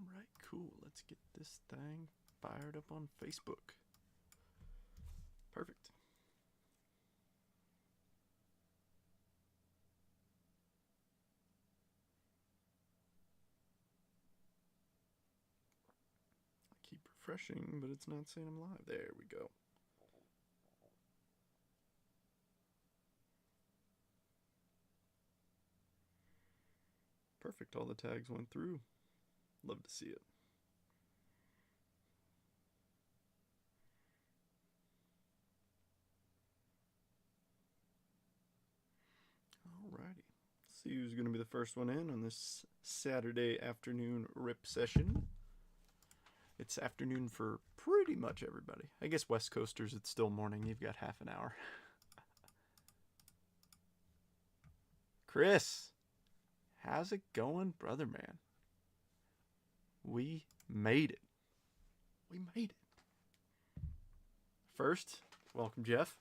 Alright, cool. Let's get this thing fired up on Facebook. Perfect. I keep refreshing, but it's not saying I'm live. There we go. Perfect. All the tags went through. Love to see it. Alrighty. See who's going to be the first one in on this Saturday afternoon rip session. It's afternoon for pretty much everybody. I guess West Coasters, it's still morning. You've got half an hour. Chris, how's it going, brother man? We made it. We made it. First, welcome, Jeff.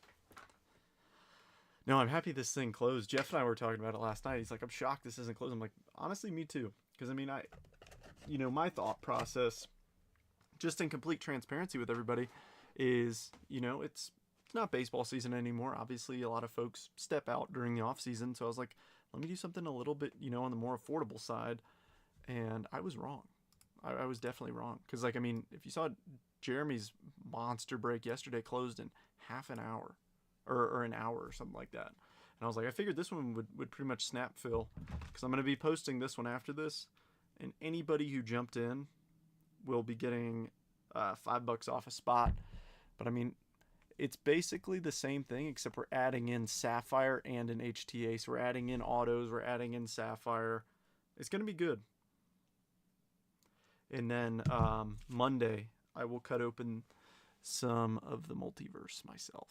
No, I'm happy this thing closed. Jeff and I were talking about it last night. He's like, I'm shocked this isn't closed. I'm like, honestly, me too. Because, I mean, my thought process, just in complete transparency with everybody, is, it's not baseball season anymore. Obviously, a lot of folks step out during the off season. So I was like, let me do something a little bit, on the more affordable side. And I was wrong. I was definitely wrong. Because, if you saw Jeremy's monster break yesterday, closed in half an hour. Or an hour or something like that. And I was like, I figured this one would pretty much snap fill. Because I'm going to be posting this one after this. And anybody who jumped in will be getting $5 off a spot. But, it's basically the same thing, except we're adding in Sapphire and an HTA. So we're adding in autos, we're adding in Sapphire. It's going to be good. And then Monday, I will cut open some of the multiverse myself.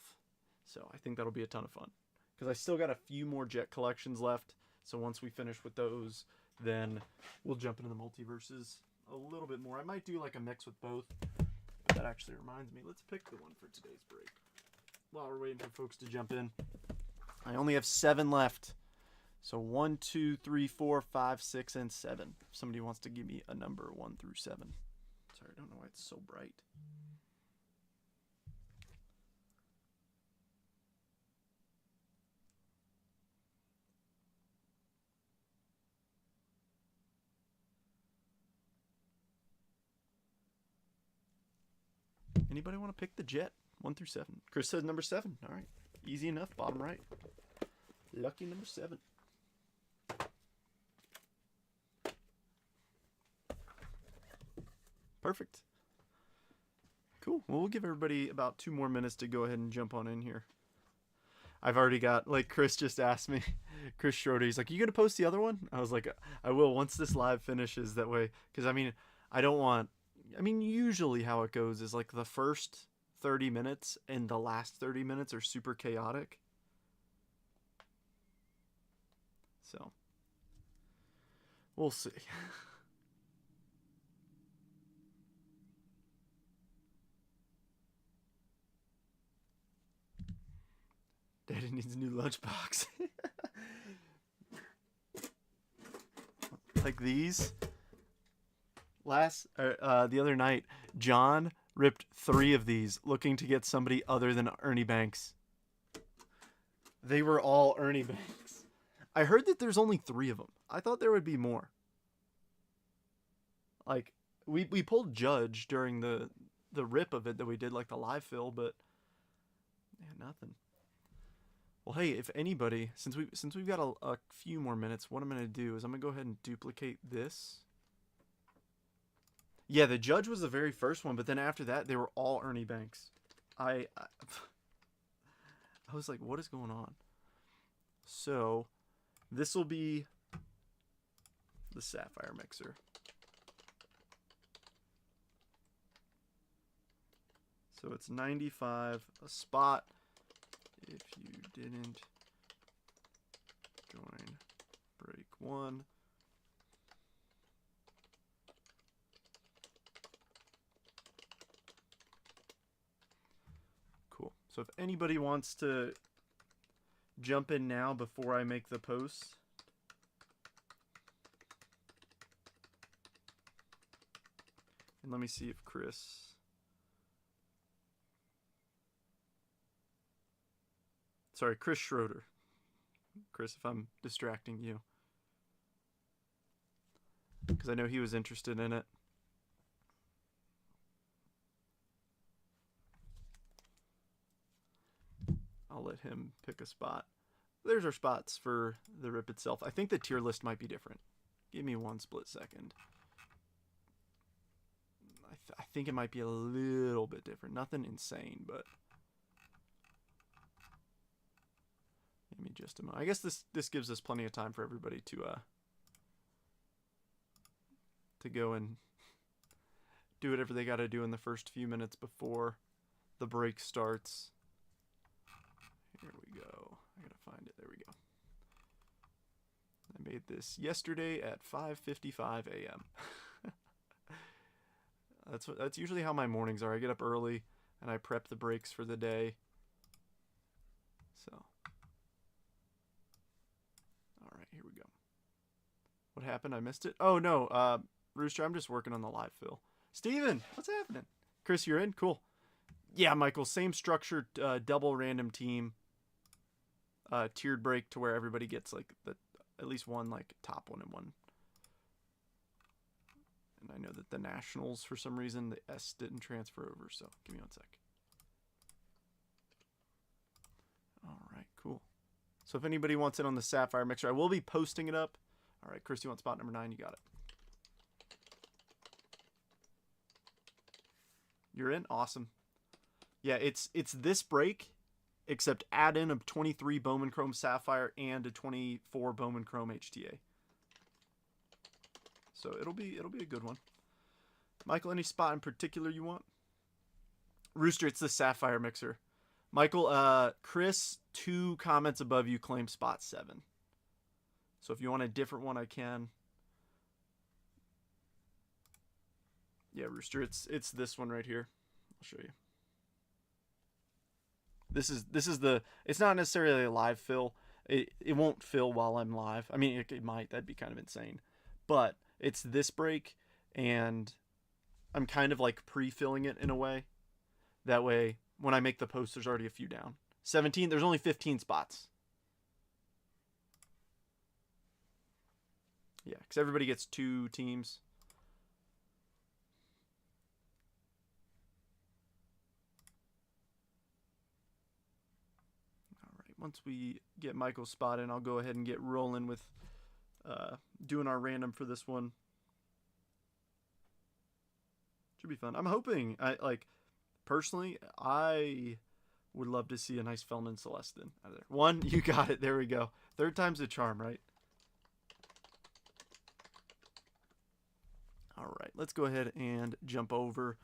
So I think that'll be a ton of fun. Because I still got a few more jet collections left. So once we finish with those, then we'll jump into the multiverses a little bit more. I might do like a mix with both. But that actually reminds me. Let's pick the one for today's break. While we're waiting for folks to jump in. I only have 7 left. So 1, 2, 3, 4, 5, 6, and 7. If somebody wants to give me a number 1 through 7. Sorry, I don't know why it's so bright. Anybody want to pick the jet? 1 through 7. Chris says number 7. All right. Easy enough. Bottom right. Lucky number 7. Perfect. Cool. Well, we'll give everybody about 2 more minutes to go ahead and jump on in here. I've already got, like, Chris just asked me. Chris Schroeder, he's like, you going to post the other one? I was like, I will once this live finishes, that way. Because, I don't want... usually how it goes is like the first 30 minutes and the last 30 minutes are super chaotic. So, we'll see. Daddy needs a new lunchbox. Like these. The other night, John ripped 3 of these looking to get somebody other than Ernie Banks. They were all Ernie Banks. I heard that there's only 3 of them. I thought there would be more. Like, we pulled Judge during the rip of it that we did, like the live fill, but yeah, nothing. Well, hey, if anybody, since we've got a few more minutes, what I'm gonna do is I'm gonna go ahead and duplicate this. Yeah, the Judge was the very first one, but then after that, they were all Ernie Banks. I was like, what is going on? So, this will be the Sapphire mixer. So it's 95 a spot if you didn't join break 1. Cool. So if anybody wants to jump in now before I make the post. And let me see if Chris... Sorry, Chris Schroeder. Chris, if I'm distracting you. Because I know he was interested in it. I'll let him pick a spot. There's our spots for the rip itself. I think the tier list might be different. Give me one split second. I think it might be a little bit different. Nothing insane, but... Give me just a moment. I guess this gives us plenty of time for everybody to go and do whatever they got to do in the first few minutes before the break starts. Here we go. I gotta find it. There we go. I made this yesterday at 5:55 a.m. That's usually how my mornings are. I get up early and I prep the breaks for the day. So, all right, here we go. What happened? I missed it. Oh no, Rooster, I'm just working on the live fill. Steven, what's happening? Chris, you're in? Cool. Yeah, Michael, same structure, double random team. Tiered break to where everybody gets like at least one like top one and one. And I know that the Nationals, for some reason, the S didn't transfer over, so give me one sec. All right, cool. So if anybody wants it on the Sapphire Mixer, I will be posting it up. All right, Chris, you want spot number 9? You got it. You're in? Awesome. Yeah, it's this break, except add in a 23 Bowman Chrome Sapphire and a 24 Bowman Chrome HTA. So it'll be a good one. Michael, any spot in particular you want? Rooster, it's the Sapphire Mixer. Michael, Chris, 2 comments above you claim spot 7. So if you want a different one, I can. Yeah, Rooster, it's this one right here. I'll show you. This is the, it's not necessarily a live fill. It won't fill while I'm live. I mean, it might. That'd be kind of insane. But it's this break, and I'm kind of like pre-filling it in a way. That way, when I make the post, there's already a few down. 17, there's only 15 spots. Yeah, because everybody gets 2 teams. Once we get Michael's spot in, I'll go ahead and get rolling with doing our random for this one. Should be fun. I'm hoping, personally, I would love to see a nice Feldman Celestin out of there. 1, you got it. There we go. 3rd time's a charm, right? All right, let's go ahead and jump over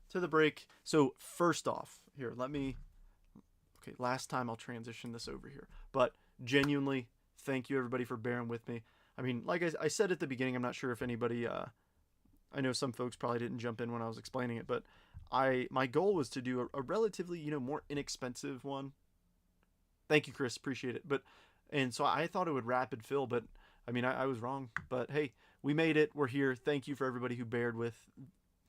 to the break. So first off, here, okay, last time I'll transition this over here. But genuinely, thank you everybody for bearing with me. I mean, like I said at the beginning, I'm not sure if anybody, I know some folks probably didn't jump in when I was explaining it, but my goal was to do a relatively, more inexpensive one. Thank you, Chris, appreciate it. And so I thought it would rapid fill, but I mean, I was wrong. But hey, we made it. We're here. Thank you for everybody who bared with.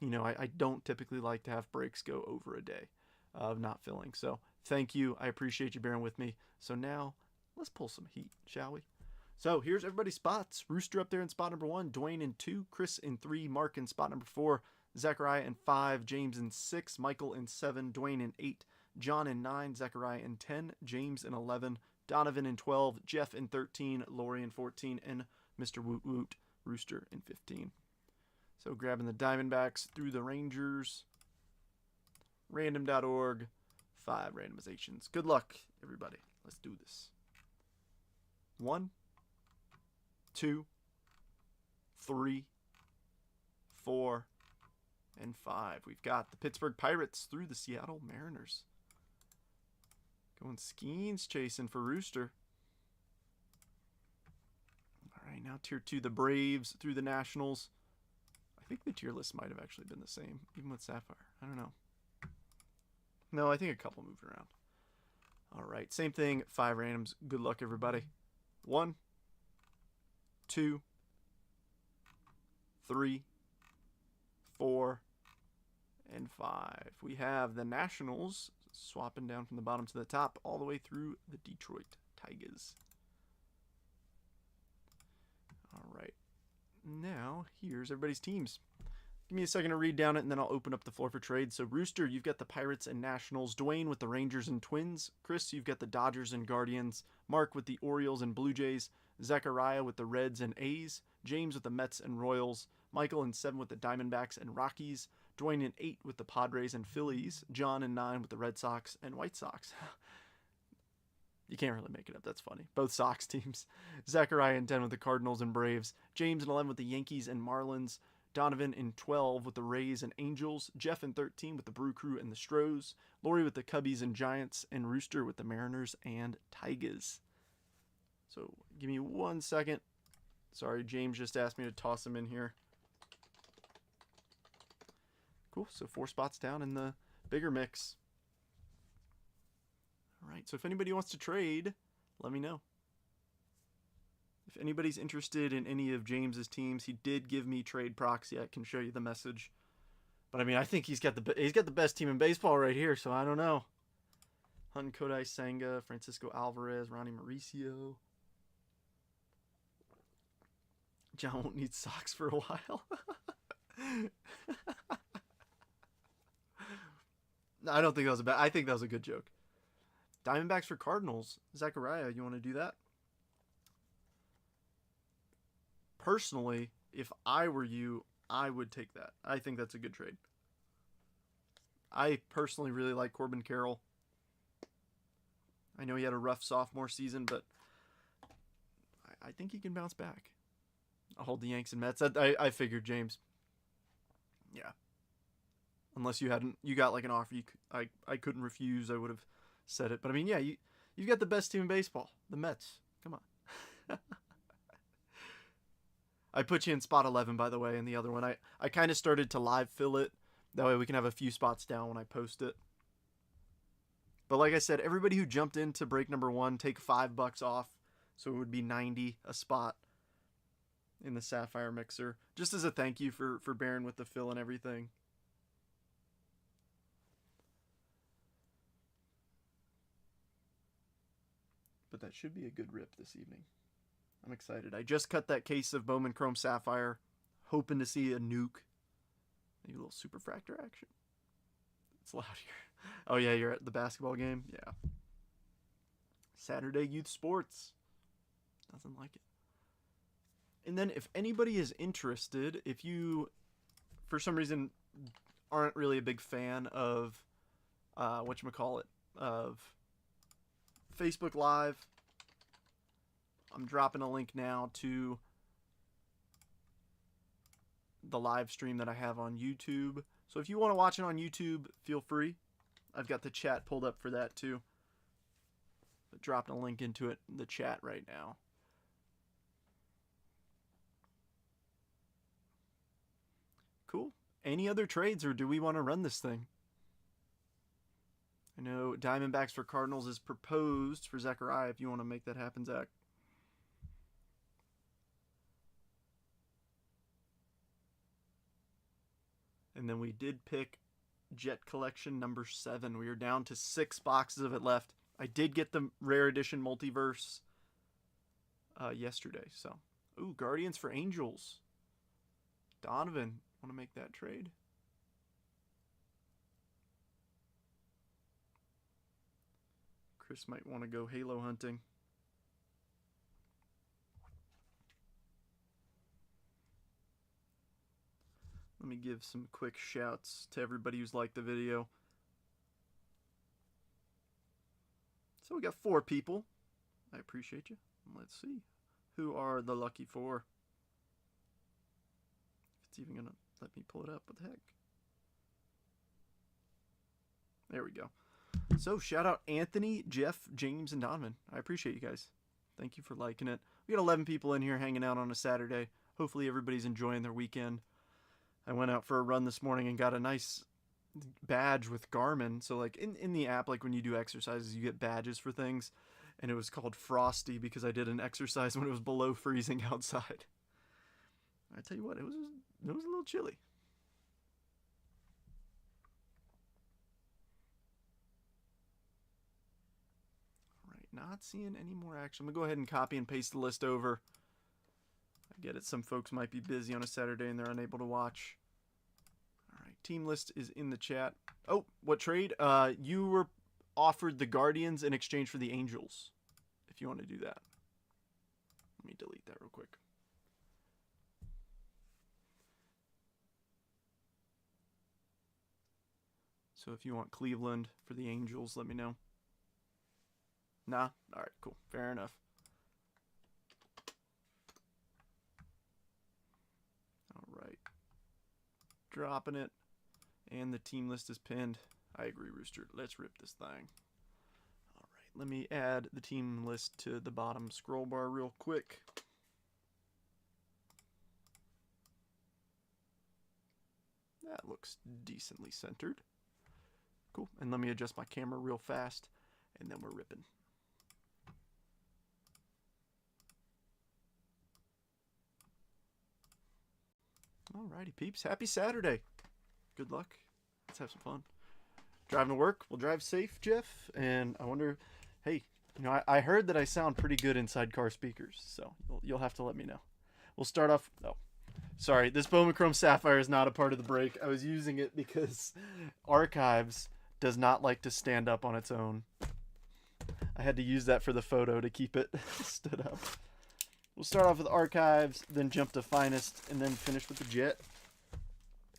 I don't typically like to have breaks go over a day of not filling. So thank you. I appreciate you bearing with me. So now let's pull some heat, shall we? So here's everybody's spots. Rooster up there in spot number 1, Dwayne in 2, Chris in 3, Mark in spot number 4, Zachariah in 5, James in 6, Michael in 7, Dwayne in 8, John in 9, Zachariah in 10, James in 11, Donovan in 12, Jeff in 13, Lori in 14, and Mr. Woot Woot Rooster in 15. So grabbing the Diamondbacks through the Rangers. Random.org. 5 randomizations. Good luck, everybody. Let's do this. 1, 2, 3, 4, and 5. We've got the Pittsburgh Pirates through the Seattle Mariners. Going Skeens chasing for Rooster. All right, now tier 2, the Braves through the Nationals. I think the tier list might have actually been the same, even with Sapphire. I don't know. No, I think a couple moved around. All right, same thing, 5 randoms. Good luck, everybody. 1, 2, 3, 4, and 5. We have the Nationals swapping down from the bottom to the top all the way through the Detroit Tigers. All right. Now, here's everybody's teams. Give me a second to read down it, and then I'll open up the floor for trade. So, Rooster, you've got the Pirates and Nationals. Dwayne with the Rangers and Twins. Chris, you've got the Dodgers and Guardians. Mark with the Orioles and Blue Jays. Zachariah with the Reds and A's. James with the Mets and Royals. Michael in 7 with the Diamondbacks and Rockies. Dwayne in 8 with the Padres and Phillies. John in 9 with the Red Sox and White Sox. You can't really make it up. That's funny. Both Sox teams. Zachariah in 10 with the Cardinals and Braves. James in 11 with the Yankees and Marlins. Donovan in 12 with the Rays and Angels. Jeff in 13 with the Brew Crew and the Stros. Lori with the Cubbies and Giants. And Rooster with the Mariners and Tigers. So give me 1 second. Sorry, James just asked me to toss him in here. Cool. So 4 spots down in the bigger mix. All right. So if anybody wants to trade, let me know. If anybody's interested in any of James's teams, he did give me trade proxy. I can show you the message. But I mean, I think he's got the best team in baseball right here, so I don't know. Huntin Kodai Senga, Francisco Alvarez, Ronnie Mauricio. John won't need socks for a while. I don't think that was I think that was a good joke. Diamondbacks for Cardinals. Zachariah, you want to do that? Personally, if I were you, I would take that. I think that's a good trade. I personally really like Corbin Carroll. I know he had a rough sophomore season, but I think he can bounce back. I'll hold the Yanks and Mets. I figured, James. Yeah. Unless you got like an offer I couldn't refuse, I would have said it. But I mean, yeah, you've got the best team in baseball, the Mets. Come on. I put you in spot 11, by the way, in the other one. I kind of started to live fill it. That way we can have a few spots down when I post it. But like I said, everybody who jumped into break number 1, take $5 off. So it would be $90 a spot in the Sapphire Mixer. Just as a thank you for bearing with the fill and everything. But that should be a good rip this evening. I'm excited. I just cut that case of Bowman Chrome Sapphire, hoping to see a nuke. Maybe a little superfractor action. It's loud here. Oh yeah, you're at the basketball game? Yeah. Saturday Youth Sports. Nothing like it. And then if anybody is interested, if you, for some reason, aren't really a big fan of, of Facebook Live, I'm dropping a link now to the live stream that I have on YouTube. So if you want to watch it on YouTube, feel free. I've got the chat pulled up for that too. But dropping a link into it in the chat right now. Cool. Any other trades, or do we want to run this thing? I know Diamondbacks for Cardinals is proposed for Zachariah if you want to make that happen, Zach. And then we did pick Jet Collection number 7. We are down to 6 boxes of it left. I did get the Rare Edition Multiverse yesterday. So, ooh, Guardians for Angels. Donovan, want to make that trade? Chris might want to go Halo hunting. Let me give some quick shouts to everybody who's liked the video. So we got 4 people. I appreciate you. Let's see. Who are the lucky 4? If it's even going to let me pull it up. What the heck? There we go. So shout out Anthony, Jeff, James, and Donovan. I appreciate you guys. Thank you for liking it. We got 11 people in here hanging out on a Saturday. Hopefully everybody's enjoying their weekend. I went out for a run this morning and got a nice badge with Garmin. So like in the app, like when you do exercises, you get badges for things. And it was called Frosty because I did an exercise when it was below freezing outside. I tell you what, it was a little chilly. not seeing any more action. I'm going to go ahead and copy and paste the list over. I get it. Some folks might be busy on a Saturday and they're unable to watch. All right. Team list is in the chat. Oh, what trade? You were offered the Guardians in exchange for the Angels. If you want to do that. Let me delete that real quick. So if you want Cleveland for the Angels, let me know. Nah? Alright, cool. Fair enough. Alright. Dropping it. And the team list is pinned. I agree, Rooster. Let's rip this thing. Alright, let me add the team list to the bottom scroll bar real quick. That looks decently centered. Cool. And let me adjust my camera real fast, and then we're ripping. Alrighty, peeps. Happy Saturday. Good luck. Let's have some fun. Driving to work. We'll drive safe, Jeff. And I wonder, hey, you know, I heard that I sound pretty good inside car speakers, so you'll have to let me know. We'll start off. Oh, sorry. This Bowman Chrome Sapphire is not a part of the break. I was using it because Archives does not like to stand up on its own. I had to use that for the photo to keep it stood up. We'll start off with Archives, then jump to Finest, and then finish with the Jet.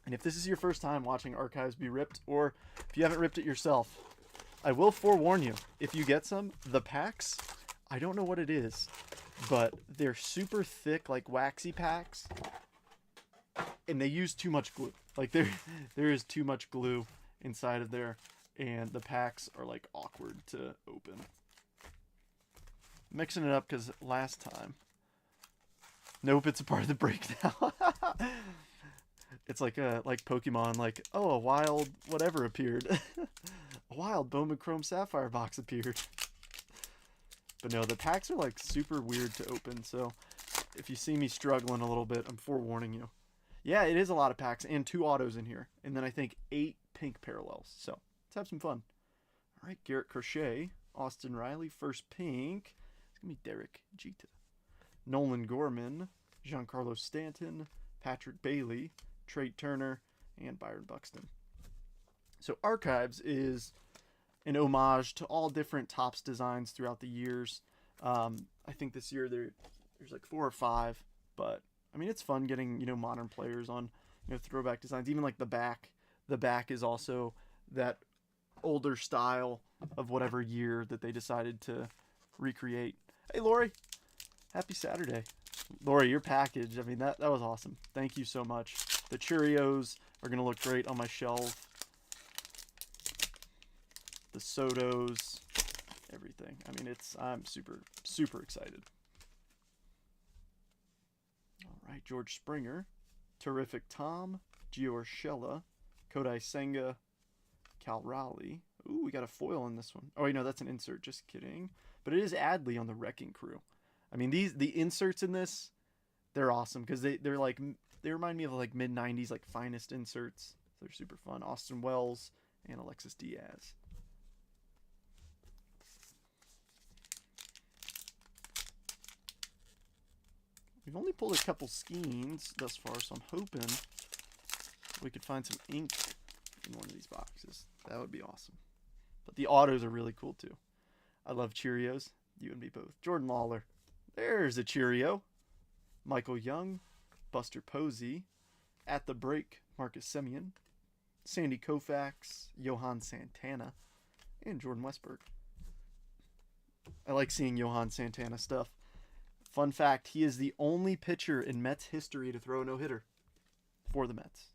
And if this is your first time watching Archives be ripped, or if you haven't ripped it yourself, I will forewarn you, if you get some, the packs, I don't know what it is, but they're super thick, like waxy packs, and they use too much glue. Like there is too much glue inside of there, and the packs are like awkward to open. Mixing it up because last time, nope, it's a part of the break now. It's like Pokemon, like, oh, a wild whatever appeared. A wild Bowman Chrome Sapphire box appeared. But no, the packs are like super weird to open, so if you see me struggling a little bit, I'm forewarning you. Yeah, it is a lot of packs and 2 autos in here, and then I think 8 pink parallels. So let's have some fun. All right, Garrett Crochet, Austin Riley, first pink. It's gonna be Derek Jeter, Nolan Gorman, Giancarlo Stanton, Patrick Bailey, Trey Turner, and Byron Buxton. So Archives is an homage to all different Topps designs throughout the years. I think this year there's like 4 or 5, but I mean it's fun getting, you know, modern players on, you know, throwback designs. Even like the back. The back is also that older style of whatever year that they decided to recreate. Hey, Lori. Happy Saturday. Lori, your package, I mean, that was awesome. Thank you so much. The Cheerios are going to look great on my shelf. The Sotos, everything. I mean, I'm super, super excited. All right, George Springer, Terrific Tom, Gio Urshela, Kodai Senga, Cal Raleigh. Ooh, we got a foil in this one. Oh, wait, no, that's an insert. Just kidding. But it is Adley on the Wrecking Crew. I mean, the inserts in this, they're awesome because they remind me of like mid-90s like Finest inserts. They're super fun. Austin Wells and Alexis Diaz. We've only pulled a couple skeins thus far, so I'm hoping we could find some ink in one of these boxes. That would be awesome. But the autos are really cool too. I love Cheerios. You and me both. Jordan Lawler. There's a Cheerio. Michael Young. Buster Posey. At the break, Marcus Semien. Sandy Koufax. Johan Santana. And Jordan Westburg. I like seeing Johan Santana stuff. Fun fact, he is the only pitcher in Mets history to throw a no-hitter for the Mets.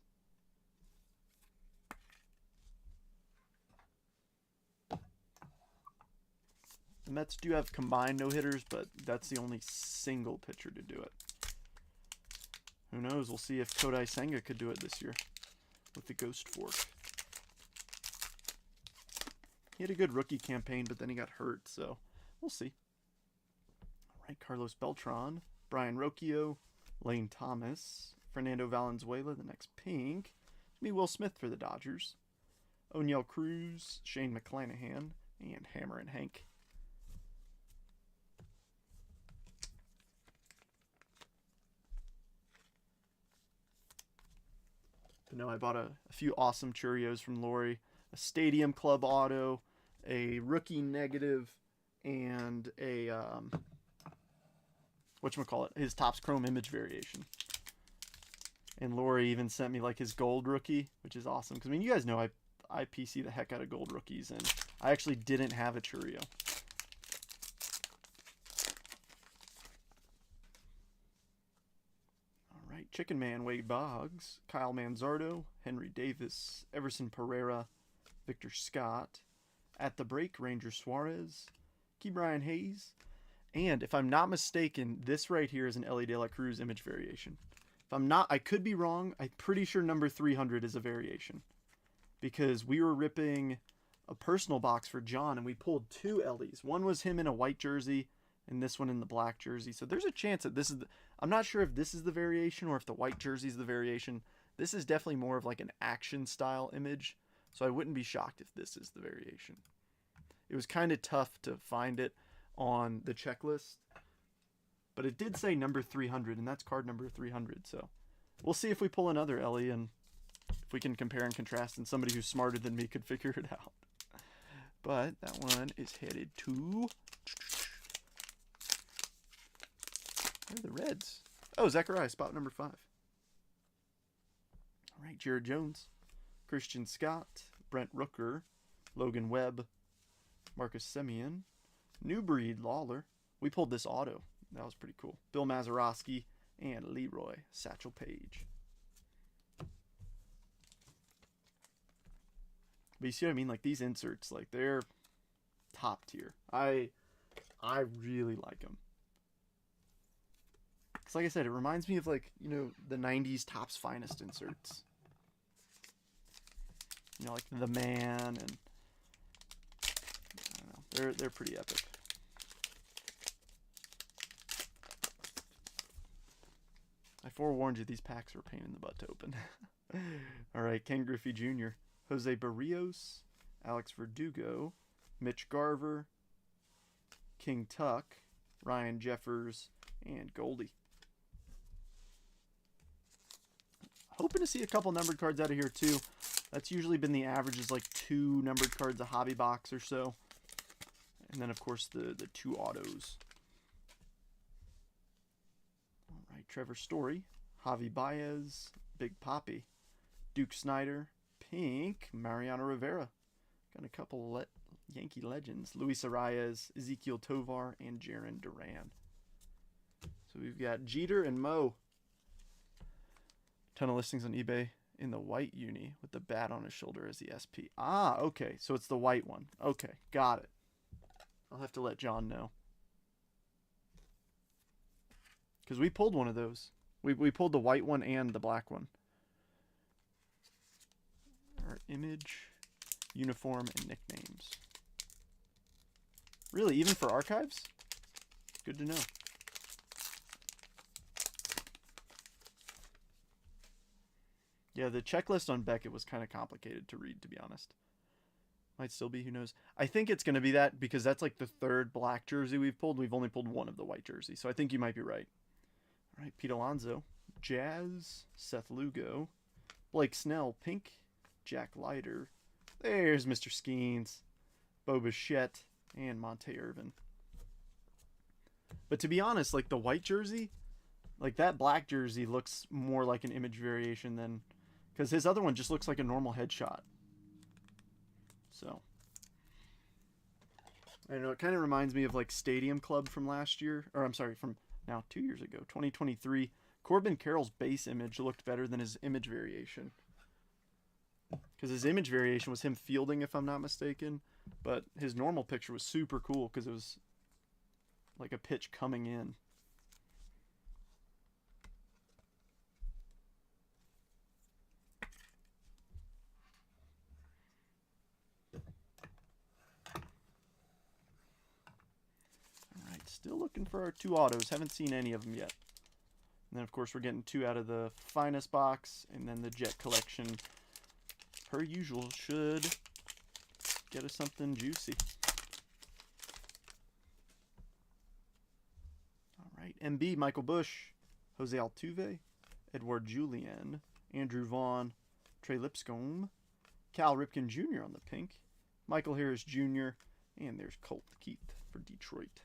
The Mets do have combined no-hitters, but that's the only single pitcher to do it. Who knows? We'll see if Kodai Senga could do it this year with the Ghost Fork. He had a good rookie campaign, but then he got hurt, so we'll see. All right, Carlos Beltran, Brian Rocchio, Lane Thomas, Fernando Valenzuela, the next pink. It's me, Will Smith for the Dodgers. O'Neill Cruz, Shane McClanahan, and Hammer and Hank. But no, I bought a few awesome Churios from Lori, a Stadium Club auto, a rookie negative, and a whatchamacallit, his Topps Chrome image variation. And Lori even sent me like his gold rookie, which is awesome. Because I mean, you guys know I PC the heck out of gold rookies, and I actually didn't have a Churio. All right, Chicken Man, Wade Boggs, Kyle Manzardo, Henry Davis, Everson Pereira, Victor Scott, At the Break, Ranger Suarez, Ke'Bryan Hayes, and if I'm not mistaken, this right here is an Elly De La Cruz image variation. If I'm not, I could be wrong. I'm pretty sure number 300 is a variation, because we were ripping a personal box for John and we pulled two Ellys. One was him in a white jersey and this one in the black jersey. So there's a chance that this is I'm not sure if this is the variation or if the white jersey is the variation. This is definitely more of like an action style image, so I wouldn't be shocked if this is the variation. It was kind of tough to find it on the checklist, but it did say number 300, and that's card number 300. So we'll see if we pull another Elly and if we can compare and contrast, and somebody who's smarter than me could figure it out. But that one is headed to... Where are the Reds? Oh, Zechariah, spot number 5. All right, Jared Jones, Christian Scott, Brent Rooker, Logan Webb, Marcus Semien, New Breed Lawler. We pulled this auto. That was pretty cool. Bill Mazeroski and Leroy Satchel Paige. But you see what I mean? Like these inserts, like they're top tier. I really like them. Cause like I said, it reminds me of like, you know, the 90s Topps Finest inserts. You know, like The Man, and I don't know, they're pretty epic. I forewarned you, these packs are a pain in the butt to open. All right, Ken Griffey Jr., Jose Barrios, Alex Verdugo, Mitch Garver, King Tuck, Ryan Jeffers, and Goldie. Hoping to see a couple numbered cards out of here too. That's usually been the average, is like 2 numbered cards a hobby box or so. And then of course the 2 autos. All right, Trevor Story, Javi Baez, Big Papi, Duke Snyder, Pink, Mariano Rivera. Got a couple Yankee legends, Luis Arias, Ezequiel Tovar, and Jarren Duran. So we've got Jeter and Mo. Ton of listings on eBay in the white uni with the bat on his shoulder as the SP. Ah, okay. So it's the white one. Okay, got it. I'll have to let John know. Because we pulled one of those. We pulled the white one and the black one. Our image, uniform, and nicknames. Really, even for archives? Good to know. Yeah, the checklist on Beckett was kind of complicated to read, to be honest. Might still be, who knows. I think it's going to be that because that's like the 3rd black jersey we've pulled. We've only pulled 1 of the white jerseys, so I think you might be right. All right, Pete Alonso, Jazz, Seth Lugo, Blake Snell, Pink, Jack Leiter. There's Mr. Skeens, Bo Bichette, and Monte Irvin. But to be honest, like the white jersey, like that black jersey looks more like an image variation than... Because his other one just looks like a normal headshot. So. I don't know, it kind of reminds me of like Stadium Club from last year. Or I'm sorry, from now 2 years ago, 2023. Corbin Carroll's base image looked better than his image variation. Because his image variation was him fielding, if I'm not mistaken. But his normal picture was super cool because it was like a pitch coming in. Still looking for our 2 autos. Haven't seen any of them yet. And then, of course, we're getting 2 out of the Finest box. And then the Jet Collection, per usual, should get us something juicy. All right. MB, Michael Bush, Jose Altuve, Edouard Julien, Andrew Vaughn, Trey Lipscomb. Cal Ripken Jr. on the pink. Michael Harris Jr. And there's Colt Keith for Detroit.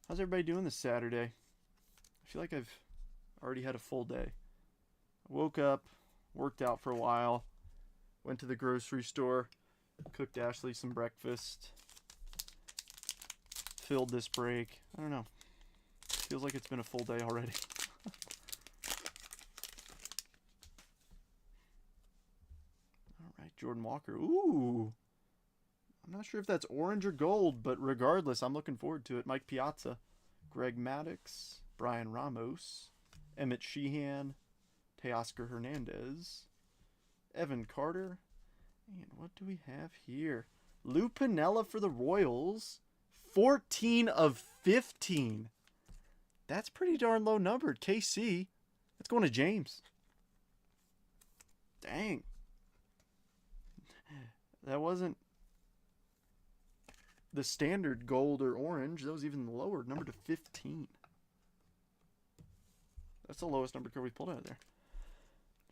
How's everybody doing this Saturday? I feel like I've already had a full day. I woke up, worked out for a while, went to the grocery store, cooked Ashley some breakfast, filled this break. I don't know. Feels like it's been a full day already. All right, Jordan Walker. Ooh. I'm not sure if that's orange or gold, but regardless, I'm looking forward to it. Mike Piazza, Greg Maddux, Brian Ramos, Emmett Sheehan, Teoscar Hernandez, Evan Carter, and what do we have here? Lou Piniella for the Royals, 14 of 15. That's pretty darn low numbered. KC, that's going to James. Dang. That wasn't the standard gold or orange. That was even lower, number to 15. That's the lowest numbered card we pulled out of there.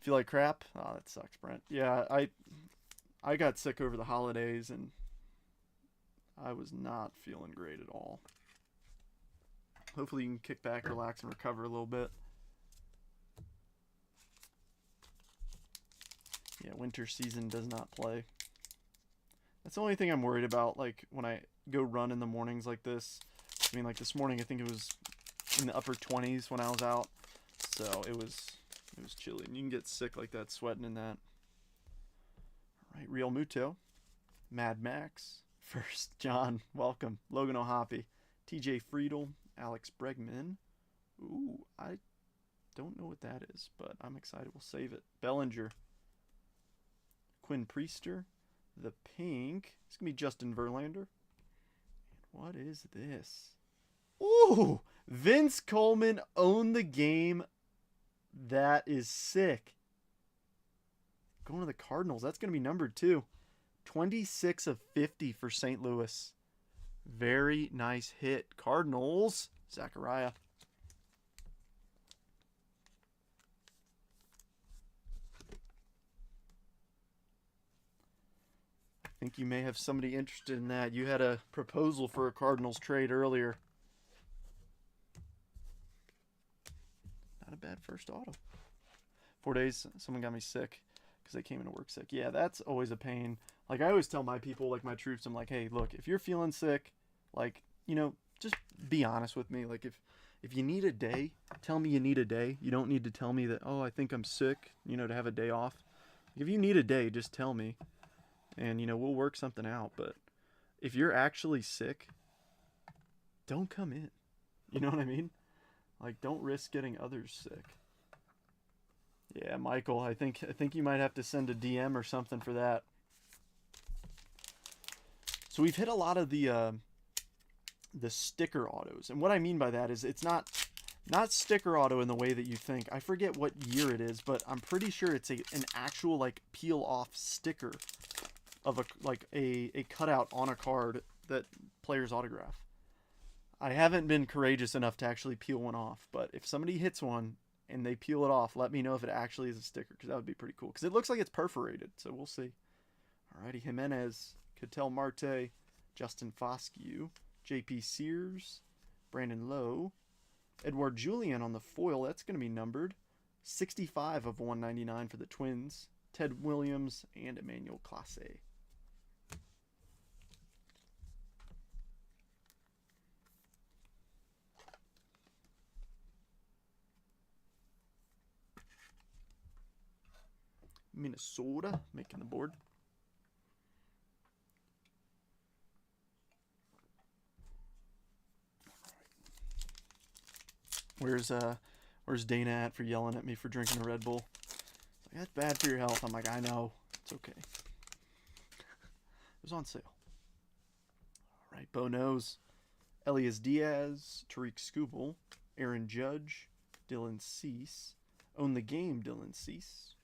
Feel like crap? Oh, that sucks, Brent. Yeah, I got sick over the holidays, and I was not feeling great at all. Hopefully you can kick back, relax, and recover a little bit. Yeah, winter season does not play. That's the only thing I'm worried about, like, when I go run in the mornings like this. I mean, like, this morning, I think it was in the upper 20s when I was out. So, it was chilly. And you can get sick like that, sweating in that. All right, Real Muto. Mad Max. First John, welcome. Logan O'Hoppe. TJ Friedel. Alex Bregman. Ooh, I don't know what that is, but I'm excited. We'll save it. Bellinger. Quinn Priester. The pink. It's going to be Justin Verlander. And what is this? Ooh! Vince Coleman owned the game. That is sick. Going to the Cardinals. That's going to be numbered too. 26 of 50 for St. Louis. Very nice hit. Cardinals. Zachariah. I think you may have somebody interested in that. You had a proposal for a Cardinals trade earlier. Not a bad first auto. 4 days, someone got me sick because they came into work sick. Yeah, that's always a pain. Like, I always tell my people, like my troops, I'm like, hey, look, if you're feeling sick, like, you know, just be honest with me. Like, if you need a day, tell me you need a day. You don't need to tell me that, oh, I think I'm sick, you know, to have a day off. If you need a day, just tell me. And, you know, we'll work something out. But if you're actually sick, don't come in. You know what I mean? Like, don't risk getting others sick. Yeah, Michael, I think you might have to send a DM or something for that. So we've hit a lot of the sticker autos. And what I mean by that is it's not sticker auto in the way that you think. I forget what year it is, but I'm pretty sure it's an actual, like, peel off sticker of a cutout on a card that players autograph. I haven't been courageous enough to actually peel one off, but if somebody hits one and they peel it off, let me know if it actually is a sticker, because that would be pretty cool. Because it looks like it's perforated, so we'll see. Alrighty, Jimenez, Ketel Marte, Justin Foscue, J.P. Sears, Brandon Lowe, Edouard Julien on the foil. That's going to be numbered 65 of 199 for the Twins. Ted Williams and Emmanuel Clase. Minnesota making the board. Where's Dana at for yelling at me for drinking a Red Bull? Like, that's bad for your health. I'm like, I know. It's okay. It was on sale. All right, Bo Knows. Elias Diaz, Tariq Skubal, Aaron Judge, Dylan Cease. Own the Game, Dylan Cease.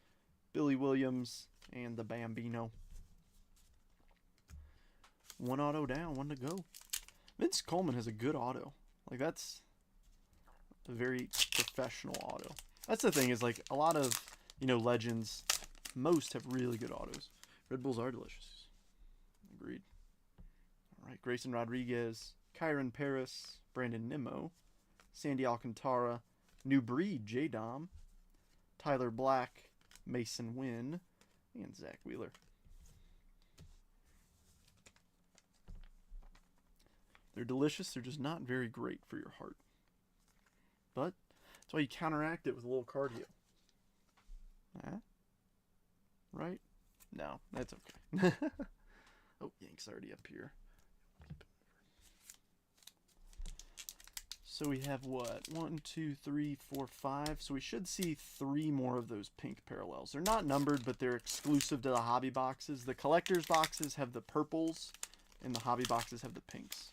Billy Williams, and the Bambino. One auto down, one to go. Vince Coleman has a good auto. Like, that's a very professional auto. That's the thing is like a lot of, legends, most have really good autos. Red Bulls are delicious. Agreed. All right, Grayson Rodriguez, Kyron Paris, Brandon Nimmo, Sandy Alcantara, New Breed, J-Dom, Tyler Black, Mason Wynn, and Zach Wheeler. They're delicious. They're just not very great for your heart. But that's why you counteract it with a little cardio. Huh? Right? No, that's okay. Oh, Yank's already up here. So we have what? 1, 2, 3, 4, 5. So we should see 3 more of those pink parallels. They're not numbered, but they're exclusive to the hobby boxes. The collector's boxes have the purples, and the hobby boxes have the pinks.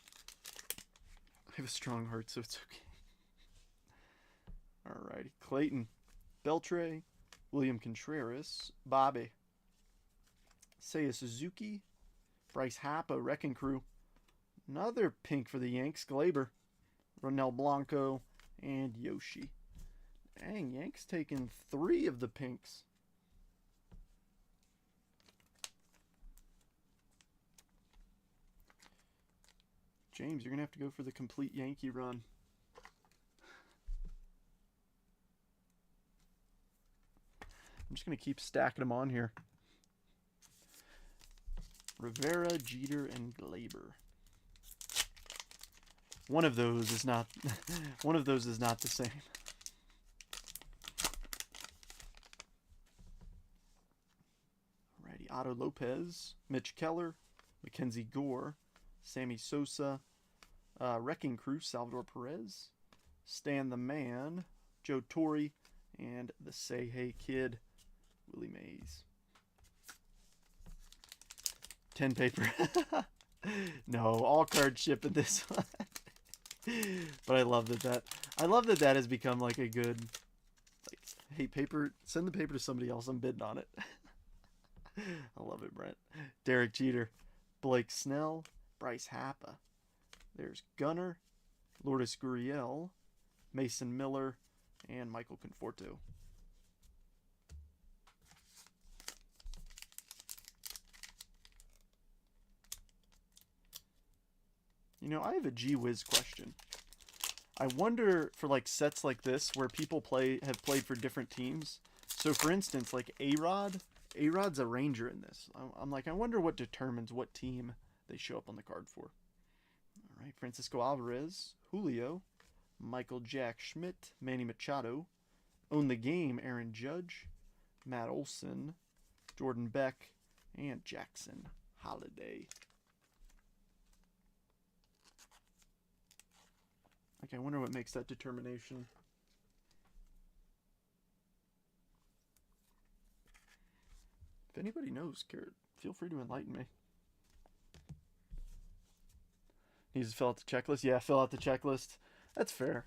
I have a strong heart, so it's okay. Alrighty. Clayton Beltre, William Contreras, Bobby, Seiya Suzuki, Bryce Harper, Wrecking Crew, another pink for the Yanks, Glaber, Ronel Blanco, and Yoshi. Dang, Yanks taking 3 of the pinks. James, you're going to have to go for the complete Yankee run. I'm just going to keep stacking them on here. Rivera, Jeter, and Glaber. One of those is not one of those is not the same. Alrighty, Otto Lopez, Mitch Keller, Mackenzie Gore, Sammy Sosa, Wrecking Crew, Salvador Perez, Stan the Man, Joe Torre, and the Say Hey Kid, Willie Mays. 10 paper. No, all card ship in this one. But I love that that has become like a good, like, hey, paper, send the paper to somebody else. I'm bidding on it. I love it, Brent. Derek Jeter, Blake Snell, Bryce Harper. There's Gunnar, Lourdes Gurriel, Mason Miller, and Michael Conforto. I have a gee whiz question. I wonder for like sets like this where people have played for different teams. So for instance, like A-Rod's a Ranger in this. I'm like, I wonder what determines what team they show up on the card for. All right, Francisco Alvarez, Julio, Michael Jack Schmidt, Manny Machado, Own the Game, Aaron Judge, Matt Olson, Jordan Beck, and Jackson Holiday. Okay, I wonder what makes that determination. If anybody knows, feel free to enlighten me. Needs to fill out the checklist? Yeah, fill out the checklist. That's fair.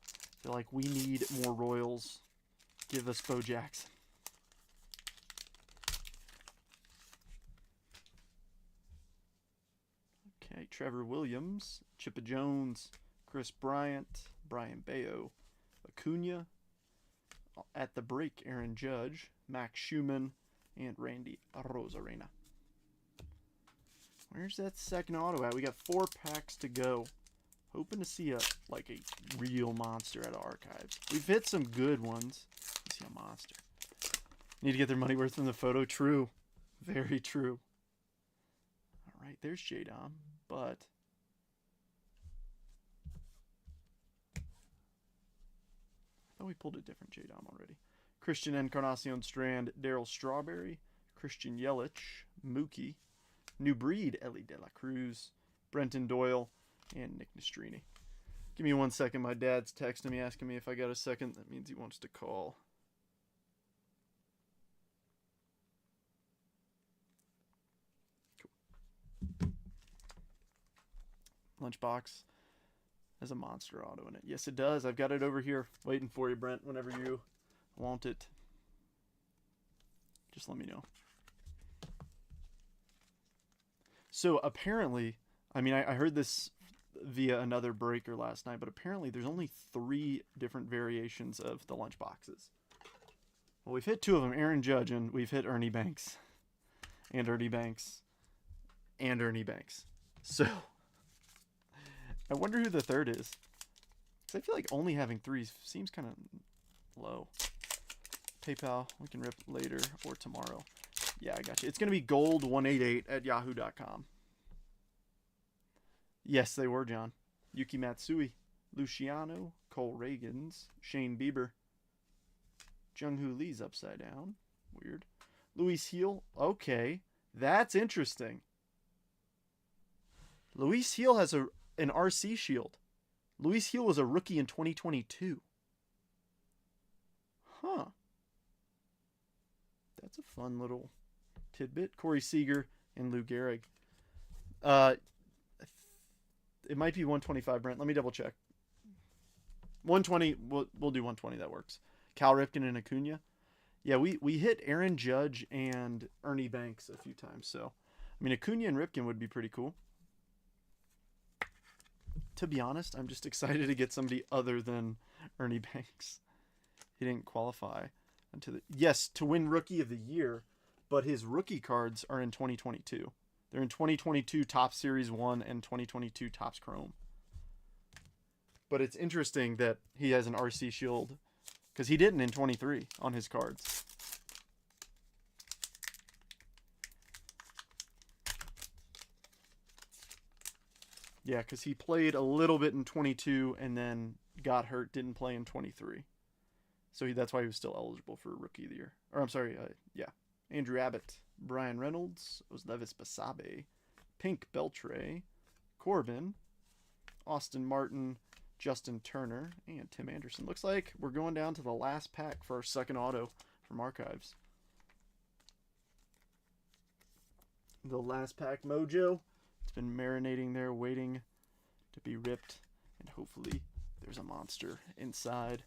I feel like we need more Royals. Give us Bo Jackson. Okay, Trevor Williams, Chippa Jones, Chris Bryant, Brian Bayo, Acuna, at the break, Aaron Judge, Max Schumann, and Randy Rosarena. Where's that second auto at? We got 4 packs to go. Hoping to see a real monster at Archives. We've hit some good ones. Let's see a monster. Need to get their money worth from the photo. True. Very true. All right, there's J-Dom, but I thought we pulled a different J-Dom already. Christian Encarnacion Strand, Darryl Strawberry, Christian Yelich, Mookie, New Breed, Ellie De La Cruz, Brenton Doyle, and Nick Nastrini. Give me 1 second. My dad's texting me asking me if I got a second. That means he wants to call. Cool. Lunchbox has a monster auto in it. Yes, it does. I've got it over here waiting for you, Brent, whenever you want it. Just let me know. So apparently, I mean, I heard this via another breaker last night, but apparently there's only 3 different variations of the lunch boxes. Well, we've hit 2 of them, Aaron Judge, and we've hit Ernie Banks. And Ernie Banks. And Ernie Banks. So, I wonder who the third is. Because I feel like only having 3 seems kind of low. PayPal, we can rip later or tomorrow. Yeah, I got you. It's going to be gold188@yahoo.com. Yes, they were, John. Yuki Matsui, Luciano, Cole Reagans, Shane Bieber, Jung-Hoo Lee's upside down. Weird. Luis Heel. Okay, that's interesting. Luis Heel has an RC shield. Luis Heel was a rookie in 2022. Huh. That's a fun little tidbit. Corey Seager and Lou Gehrig. It might be 125, Brent. Let me double check. 120. We'll do 120. That works. Cal Ripken and Acuna. Yeah, we hit Aaron Judge and Ernie Banks a few times. So, I mean, Acuna and Ripken would be pretty cool. To be honest, I'm just excited to get somebody other than Ernie Banks. He didn't qualify to win Rookie of the Year, but his rookie cards are in 2022. They're in 2022 Topps Series 1 and 2022 Topps Chrome. But it's interesting that he has an RC shield, because he didn't in 23 on his cards. Yeah, because he played a little bit in 22 and then got hurt, didn't play in 23. So that's why he was still eligible for Rookie of the Year. Or I'm sorry, Andrew Abbott, Brian Reynolds, Oslevis Basabe, Pink Beltre, Corbin, Austin Martin, Justin Turner, and Tim Anderson. Looks like we're going down to the last pack for our second auto from Archives. The last pack mojo. It's been marinating there, waiting to be ripped, and hopefully there's a monster inside.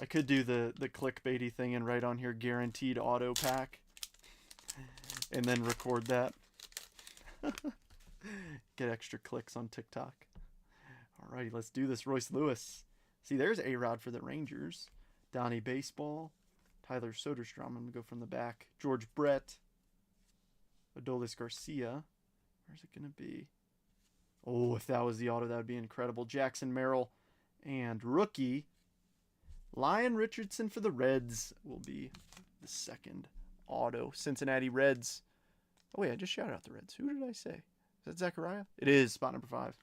I could do the clickbaity thing and write on here guaranteed auto pack and then record that. Get extra clicks on TikTok. Alrighty, let's do this. Royce Lewis. See, there's A-Rod for the Rangers. Donnie Baseball. Tyler Soderstrom. I'm going to go from the back. George Brett. Adolis Garcia. Where's it going to be? Oh, if that was the auto, that would be incredible. Jackson Merrill. And rookie, Lyon Richardson for the Reds will be the second auto. Cincinnati Reds. Oh, wait, I just shouted out the Reds. Who did I say? Is that Zachariah? It is, spot number 5.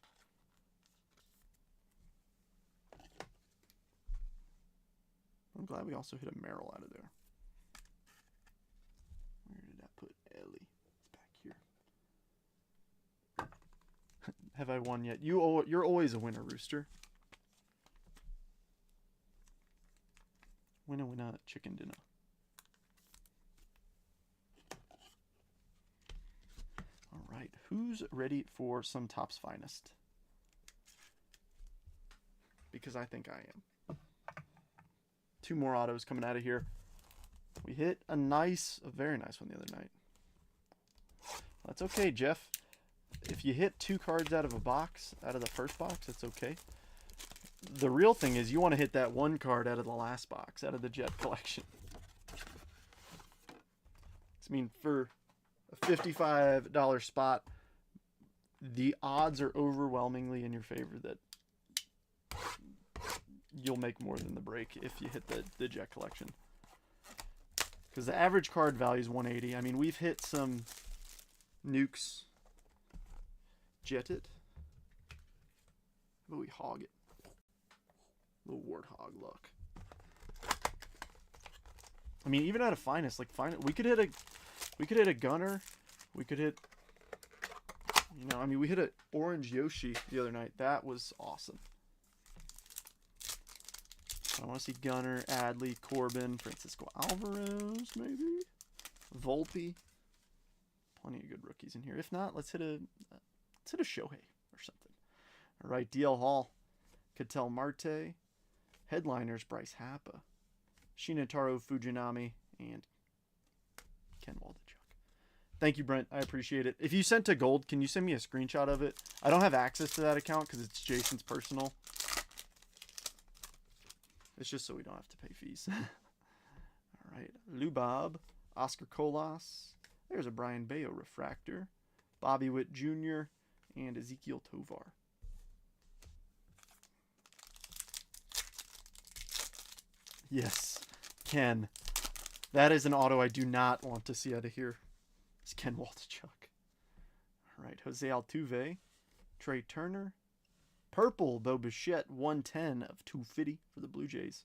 I'm glad we also hit a Merrill out of there. Where did I put Ellie? It's back here. Have I won yet? You're always a winner, Rooster. Winner, winner, chicken dinner. All right, who's ready for some Topps Finest? Because I think I am. 2 more autos coming out of here. We hit a very nice one the other night. That's okay, Jeff. If you hit 2 cards out of a box, out of the first box, that's okay. The real thing is you want to hit that 1 card out of the last box, out of the Jet collection. I mean, for a $55 spot, the odds are overwhelmingly in your favor that you'll make more than the break if you hit the Jet collection. Because the average card value is 180. I mean, we've hit some nukes. Jet it. But we hog it. Little warthog look. I mean, even out of Finest, like we could hit a Gunner. We could hit, I mean, we hit a Orange Yoshi the other night. That was awesome. I want to see Gunner, Adley, Corbin, Francisco Alvarez, maybe Volpe. Plenty of good rookies in here. If not, let's hit a Shohei or something. All right, DL Hall, Ketel Marte, headliners Bryce Harper, Shinataro Fujinami, and Ken Waldichuk. Thank you, Brent. I appreciate it. If you sent to gold, can you send me a screenshot of it? I don't have access to that account because it's Jason's personal. It's just so we don't have to pay fees. All right. Lubob, Oscar Colas. There's a Brian Bayo refractor. Bobby Witt Jr. and Ezekiel Tovar. Yes, Ken. That is an auto I do not want to see out of here. It's Ken Waldichuk. All right, Jose Altuve, Trey Turner, purple Bo Bichette, 110 of 250 for the Blue Jays.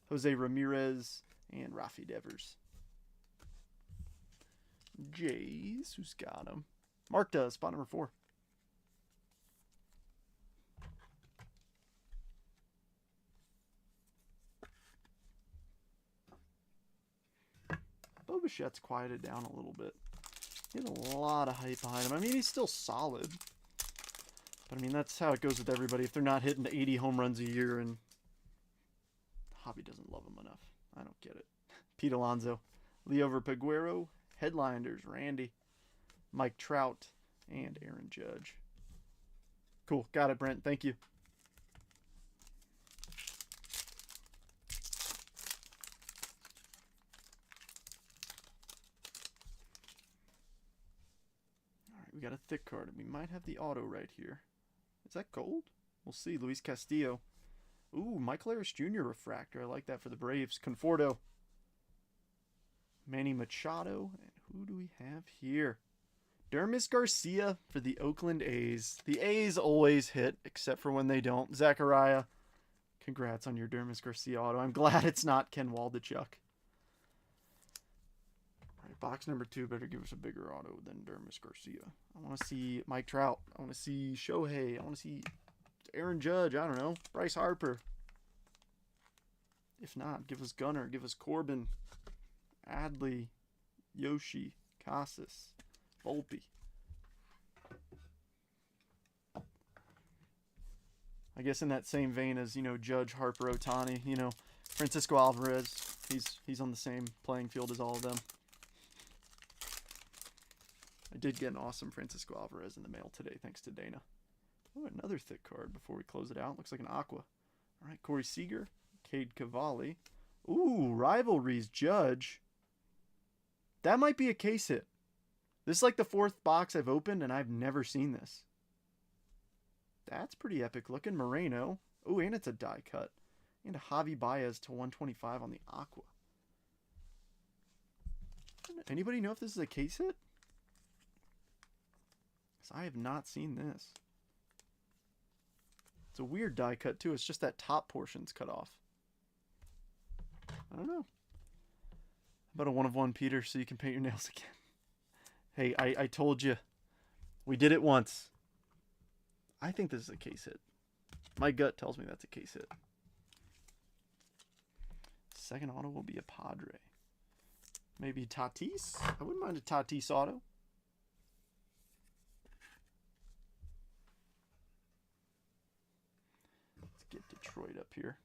Jose Ramirez and Rafi Devers. Jays, who's got him? Mark does, spot number 4. Bo Bichette's quieted down a little bit. He has a lot of hype behind him. I mean, he's still solid. But, I mean, that's how it goes with everybody. If they're not hitting 80 home runs a year and the hobby doesn't love them enough. I don't get it. Pete Alonso, Leo Verpeguero, Headliners, Randy, Mike Trout, and Aaron Judge. Cool. Got it, Brent. Thank you. We got a thick card. We might have the auto right here. Is that gold? We'll see. Luis Castillo. Ooh, Michael Harris Jr. refractor. I like that for the Braves. Conforto. Manny Machado. And who do we have here? Dermis Garcia for the Oakland A's. The A's always hit, except for when they don't. Zachariah, congrats on your Dermis Garcia auto. I'm glad it's not Ken Waldichuk. Box number 2 better give us a bigger auto than Dermis Garcia. I want to see Mike Trout. I want to see Shohei. I want to see Aaron Judge. I don't know. Bryce Harper. If not, give us Gunnar. Give us Corbin. Adley. Yoshi. Casas. Volpe. I guess in that same vein as, Judge, Harper, Ohtani, Francisco Alvarez. He's on the same playing field as all of them. I did get an awesome Francisco Alvarez in the mail today, thanks to Dana. Oh, another thick card before we close it out. Looks like an Aqua. All right, Corey Seager, Cade Cavalli. Ooh, Rivalries Judge. That might be a case hit. This is like the 4th box I've opened, and I've never seen this. That's pretty epic looking. Moreno. Ooh, and it's a die cut. And a Javi Baez to 125 on the Aqua. Anybody know if this is a case hit? I have not seen this. It's a weird die cut too. It's just that top portion's cut off. I don't know. How about a 1-of-1 Peter so you can paint your nails again? Hey, I told you. We did it once. I think this is a case hit. My gut tells me that's a case hit. Second auto will be a Padre. Maybe Tatis? I wouldn't mind a Tatis auto. Get Detroit up here.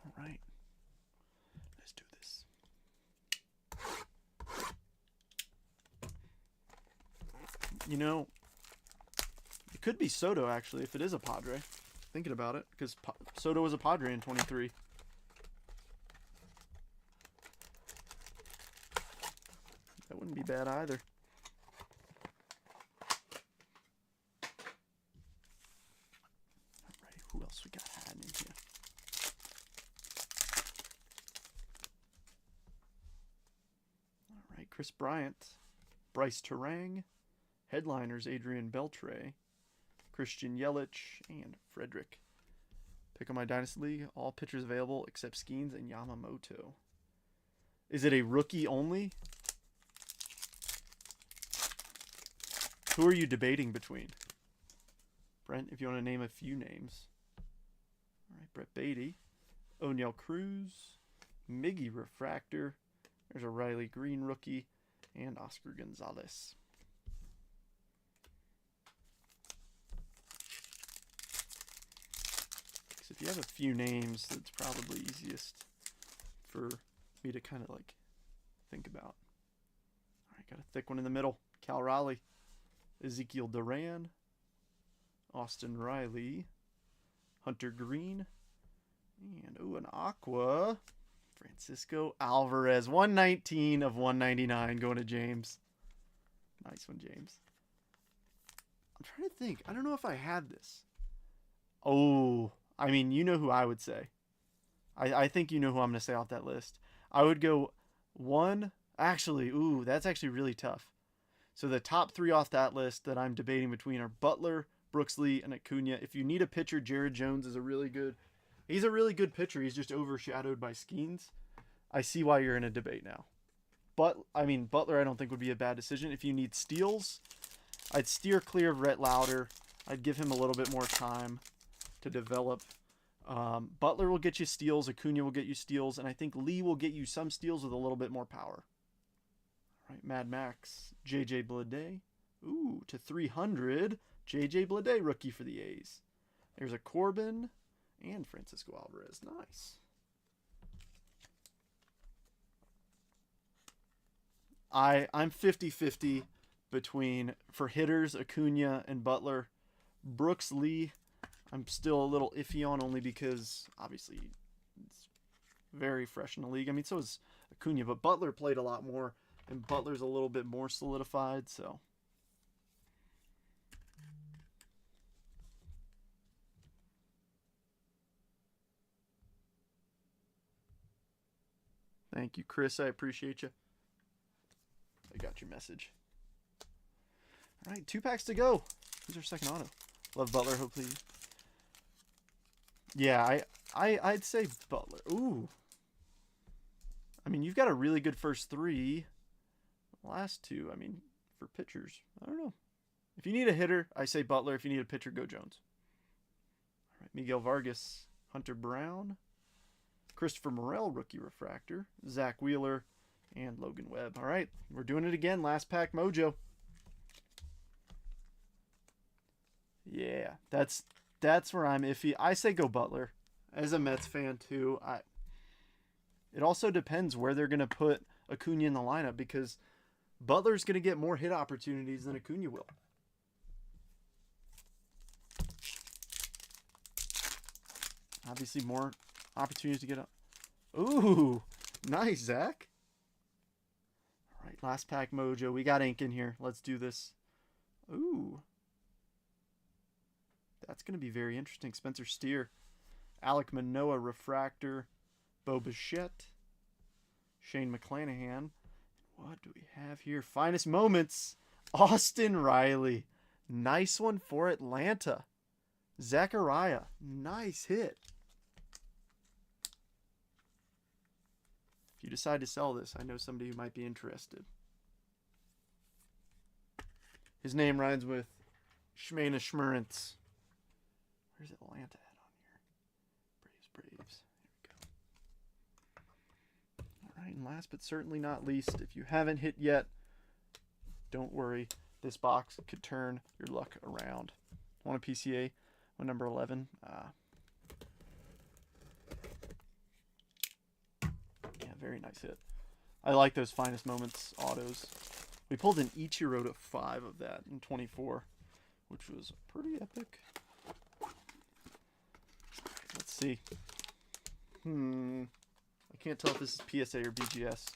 All right. Let's do this. It could be Soto, actually, if it is a Padre. Thinking about it, because Soto was a Padre in 23. That wouldn't be bad either. Who else we got hiding in here? All right, Chris Bryant, Bryce Terang, Headliners Adrian Beltre, Christian Yelich, and Frederick. Pick on my Dynasty League. All pitchers available except Skeens and Yamamoto. Is it a rookie only? Who are you debating between? Brent, if you want to name a few names. All right, Brett Beatty, O'Neill Cruz, Miggy Refractor. There's a Riley Green rookie, and Oscar Gonzalez. So if you have a few names, it's probably easiest for me to kind of like think about. All right, got a thick one in the middle. Cal Raleigh, Ezekiel Duran, Austin Riley, Hunter Green, and an Aqua, Francisco Alvarez. 119 of 199 going to James. Nice one, James. I'm trying to think. I don't know if I had this. Oh, I mean, you know who I would say. I think you know who I'm going to say off that list. I would go one. Actually, that's actually really tough. So the top 3 off that list that I'm debating between are Butler, Brooks Lee, and Acuna. If you need a pitcher, Jared Jones is he's a really good pitcher. He's just overshadowed by Skeens. I see why you're in a debate now. But, Butler I don't think would be a bad decision. If you need steals, I'd steer clear of Rhett Lauder. I'd give him a little bit more time to develop. Butler will get you steals. Acuna will get you steals. And I think Lee will get you some steals with a little bit more power. All right, Mad Max, J.J. Bleday. To 300. J.J. Bleday, rookie for the A's. There's a Corbin and Francisco Alvarez. Nice. I'm 50-50 between, for hitters, Acuna and Butler. Brooks Lee, I'm still a little iffy on, only because obviously it's very fresh in the league. I mean, so is Acuna, but Butler played a lot more, and Butler's a little bit more solidified, so. Thank you, Chris. I appreciate you. I got your message. All right, 2 packs to go. Who's our second auto? Love Butler, hopefully. Yeah, I'd say Butler. Ooh. I mean, you've got a really good first 3. Last 2, I mean, for pitchers, I don't know. If you need a hitter, I say Butler. If you need a pitcher, go Jones. All right, Miguel Vargas, Hunter Brown, Christopher Morel, rookie refractor, Zach Wheeler, and Logan Webb. All right, we're doing it again. Last pack mojo. Yeah, that's where I'm iffy. I say go Butler. As a Mets fan too, it also depends where they're going to put Acuna in the lineup, because Butler's going to get more hit opportunities than Acuna will. Obviously more opportunities to get up. Ooh, nice, Zach. All right, last pack mojo. We got ink in here. Let's do this. Ooh. That's going to be very interesting. Spencer Steer, Alek Manoah refractor, Bo Bichette, Shane McClanahan. What do we have here? Finest moments, Austin Riley. Nice one for Atlanta. Zachariah, nice hit. If you decide to sell this, I know somebody who might be interested. His name rhymes with Shmena Schmurrance. Where's Atlanta at on here? Braves. Here we go. All right, and last but certainly not least, if you haven't hit yet, don't worry. This box could turn your luck around. Want a PCA? One number 11. Yeah, very nice hit. I like those finest moments autos. We pulled an Ichiro to 5 of that in 24, which was pretty epic. Let's see. I can't tell if this is PSA or BGS.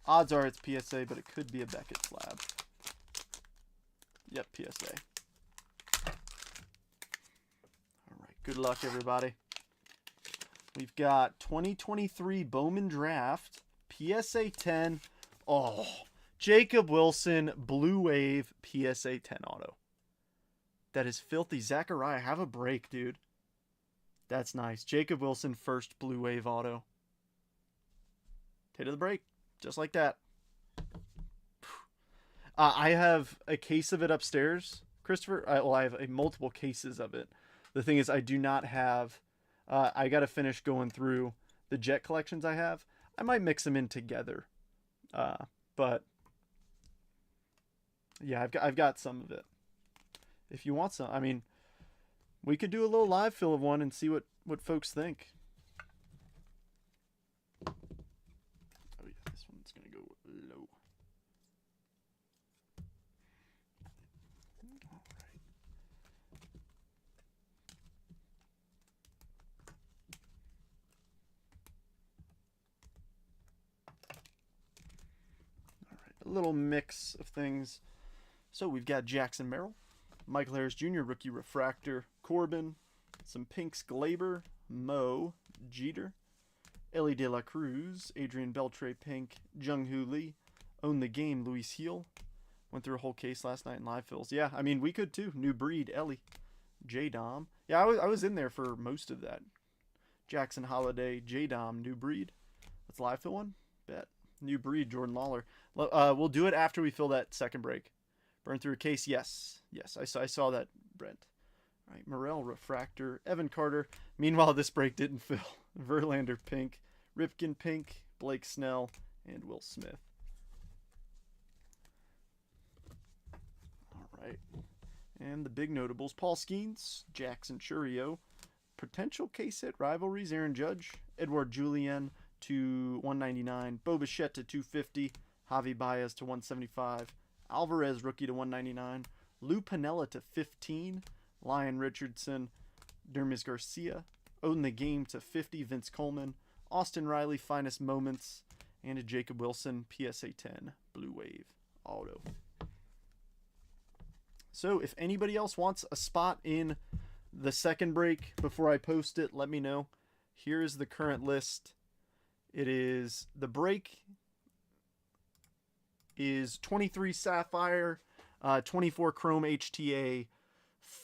Odds are it's PSA, but it could be a Beckett slab. Yep, PSA. All right, good luck, everybody. We've got 2023 Bowman Draft, PSA 10. Oh, Jacob Wilson, Blue Wave, PSA 10 auto. That is filthy. Zachariah, have a break, dude. That's nice. Jacob Wilson, first Blue Wave auto. Take to the break. Just like that. I have a case of it upstairs, Christopher. I have multiple cases of it. The thing is, I do not have... I got to finish going through the Jet collections I have. I might mix them in together. But... yeah, I've got some of it. If you want some... I mean... we could do a little live fill of one and see what folks think. Oh yeah, this one one's going to go low. All right. All right. A little mix of things. So we've got Jackson Merrill, Michael Harris Jr., rookie refractor, Corbin, some pinks, Glaber, Mo, Jeter, Ellie De La Cruz, Adrian Beltre pink, Jung-Hoo Lee, Own the Game, Luis Heel. Went through a whole case last night in live fills. Yeah, I mean, we could too. New Breed, Ellie, J-Dom. Yeah, I was in there for most of that. Jackson Holiday, J-Dom, New Breed. Let's live fill one? Bet. New Breed, Jordan Lawler. We'll do it after we fill that second break. Burn through a case, yes. Yes, I saw that, Brent. All right, Morel, refractor, Evan Carter. Meanwhile, this break didn't fill. Verlander pink, Ripken pink, Blake Snell, and Will Smith. All right. And the big notables, Paul Skeens, Jackson Churio, potential case hit rivalries, Aaron Judge, Edward Julien to 199, Bo Bichette to 250, Javi Baez to 175, Alvarez rookie to 199, Lou Piniella to 15, Lyon Richardson, Dermis Garcia, Own the Game to 50, Vince Coleman, Austin Riley, Finest Moments, and a Jacob Wilson, PSA 10, Blue Wave Auto. So if anybody else wants a spot in the second break before I post it, let me know. Here is the current list. It is, the break is 23 Sapphire, 24 Chrome HTA.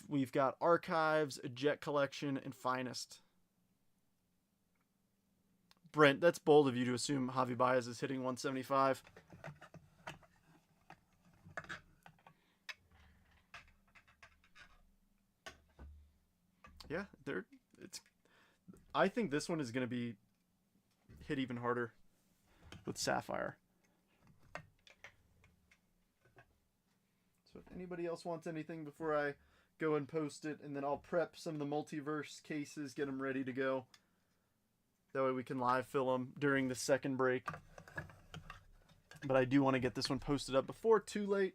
We've got Archives, a Jet Collection, and Finest. Brent, that's bold of you to assume Javi Baez is hitting 175. Yeah, I think this one is going to be hit even harder with Sapphire. So if anybody else wants anything before I go and post it, and then I'll prep some of the multiverse cases, get them ready to go. That way we can live fill them during the second break. But I do want to get this one posted up before too late.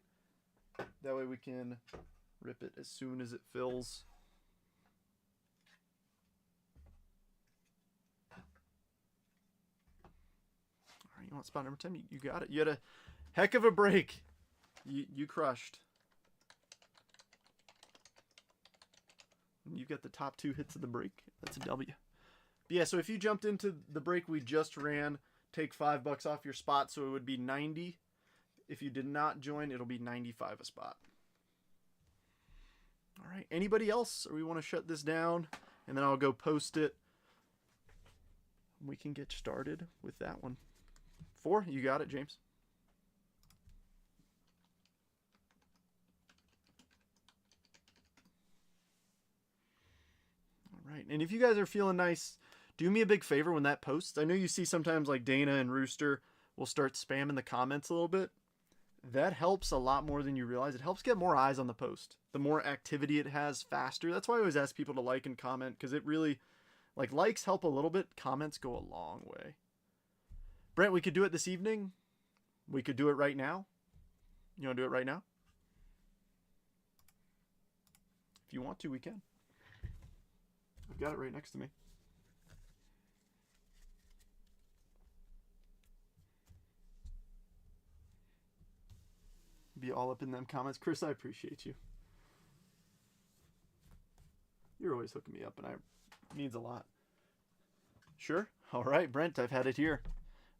That way we can rip it as soon as it fills. All right, you want spot number 10? You got it. You had a heck of a break. You crushed. You got the top 2 hits of the break. That's a W. But yeah, so if you jumped into the break we just ran, take $5 off your spot, so it would be 90. If you did not join, it'll be 95 a spot. All right, anybody else? Or we want to shut this down, and then I'll go post it. We can get started with that one. 4, you got it, James. All right, and if you guys are feeling nice, do me a big favor when that posts. I know you see sometimes like Dana and Rooster will start spamming the comments a little bit. That helps a lot more than you realize. It helps get more eyes on the post. The more activity it has, faster. That's why I always ask people to like and comment, because it really, like, likes help a little bit. Comments go a long way. Brent, we could do it this evening. We could do it right now. You want to do it right now? If you want to, we can. I've got it right next to me. Be all up in them comments. Chris, I appreciate you. You're always hooking me up, and it means a lot. Sure? All right, Brent, I've had it here.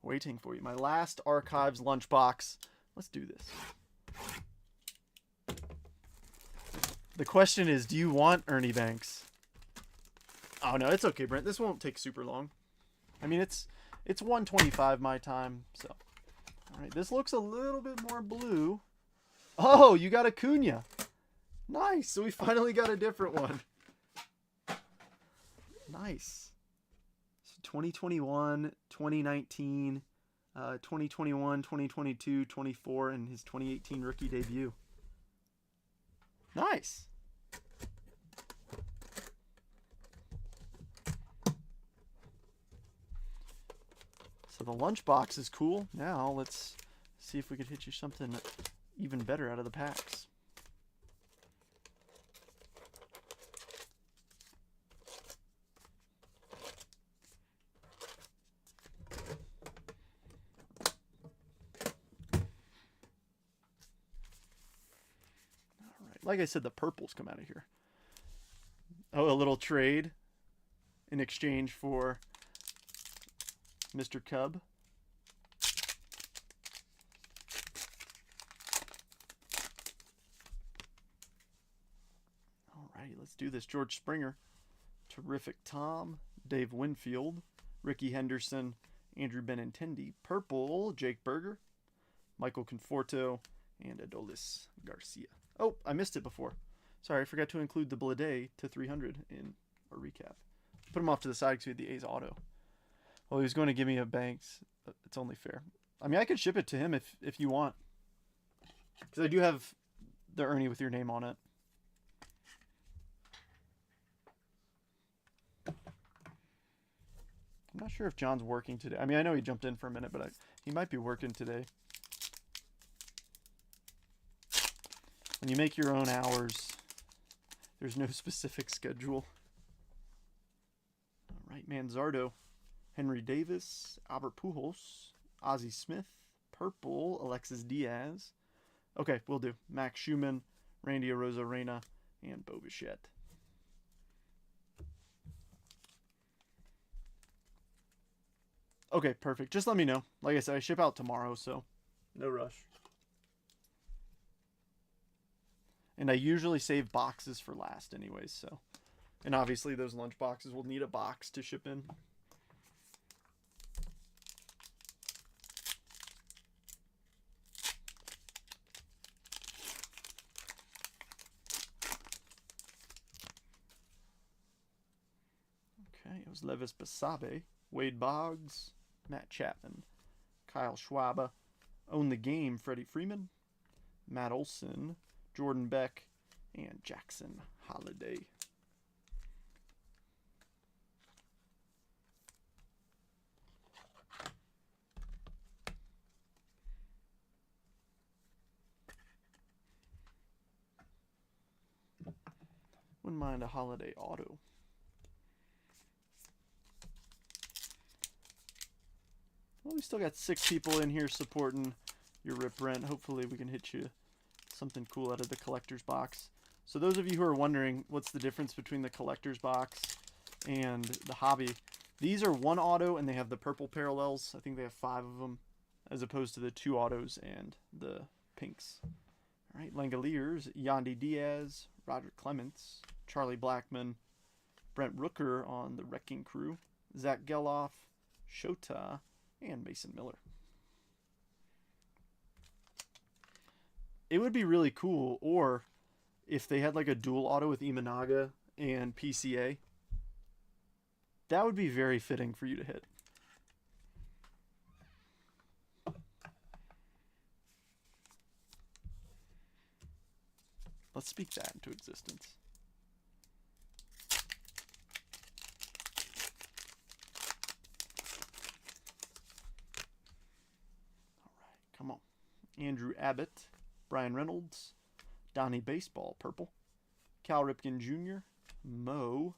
Waiting for you. My last Archives lunchbox. Let's do this. The question is, do you want Ernie Banks? Oh, no, it's okay, Brent. This won't take super long. I mean, it's 1:25 my time, so. All right, this looks a little bit more blue. Oh, you got Acuna. Nice. So we finally got a different one. Nice. So 2021, 2019, 2021, 2022, 24, and his 2018 rookie debut. Nice. So the lunchbox is cool. Now let's see if we could hit you something even better out of the packs. All right. Like I said, the purples come out of here. Oh, a little trade in exchange for Mr. Cub. Alrighty, let's do this. George Springer, Terrific Tom, Dave Winfield, Ricky Henderson, Andrew Benintendi, purple, Jake Berger, Michael Conforto, and Adolis Garcia. Oh, I missed it before. Sorry, I forgot to include the Blade to 300 in our recap. Put him off to the side because we had the A's auto. Well, he was going to give me a Banks. It's only fair. I mean, I could ship it to him if you want. Because I do have the Ernie with your name on it. I'm not sure if John's working today. I mean, I know he jumped in for a minute, but he might be working today. When you make your own hours, there's no specific schedule. All right, Manzardo, Henry Davis, Albert Pujols, Ozzie Smith, purple, Alexis Diaz. Okay, we'll do. Max Schumann, Randy Arozarena, and Bo Bichette. Okay, perfect. Just let me know. Like I said, I ship out tomorrow, so no rush. And I usually save boxes for last anyways, so. And obviously those lunch boxes will need a box to ship in. Okay, it was Levis Basabe, Wade Boggs, Matt Chapman, Kyle Schwab, Own the Game, Freddie Freeman, Matt Olson, Jordan Beck, and Jackson Holiday. Wouldn't mind a Holiday auto. Well, we still got 6 people in here supporting your Rip Rent. Hopefully we can hit you something cool out of the collector's box. So those of you who are wondering what's the difference between the collector's box and the hobby, these are one auto and they have the purple parallels. I think they have 5 of them as opposed to the 2 autos and the pinks. All right, Langoliers, Yandy Diaz, Roger Clements, Charlie Blackmon, Brent Rooker on the Wrecking Crew, Zach Geloff, Shota, and Mason Miller. It would be really cool, or if they had like a dual auto with Imanaga and PCA, that would be very fitting for you to hit. Let's speak that into existence. All right, come on. Andrew Abbott, Brian Reynolds, Donnie Baseball, purple, Cal Ripken Jr., Mo,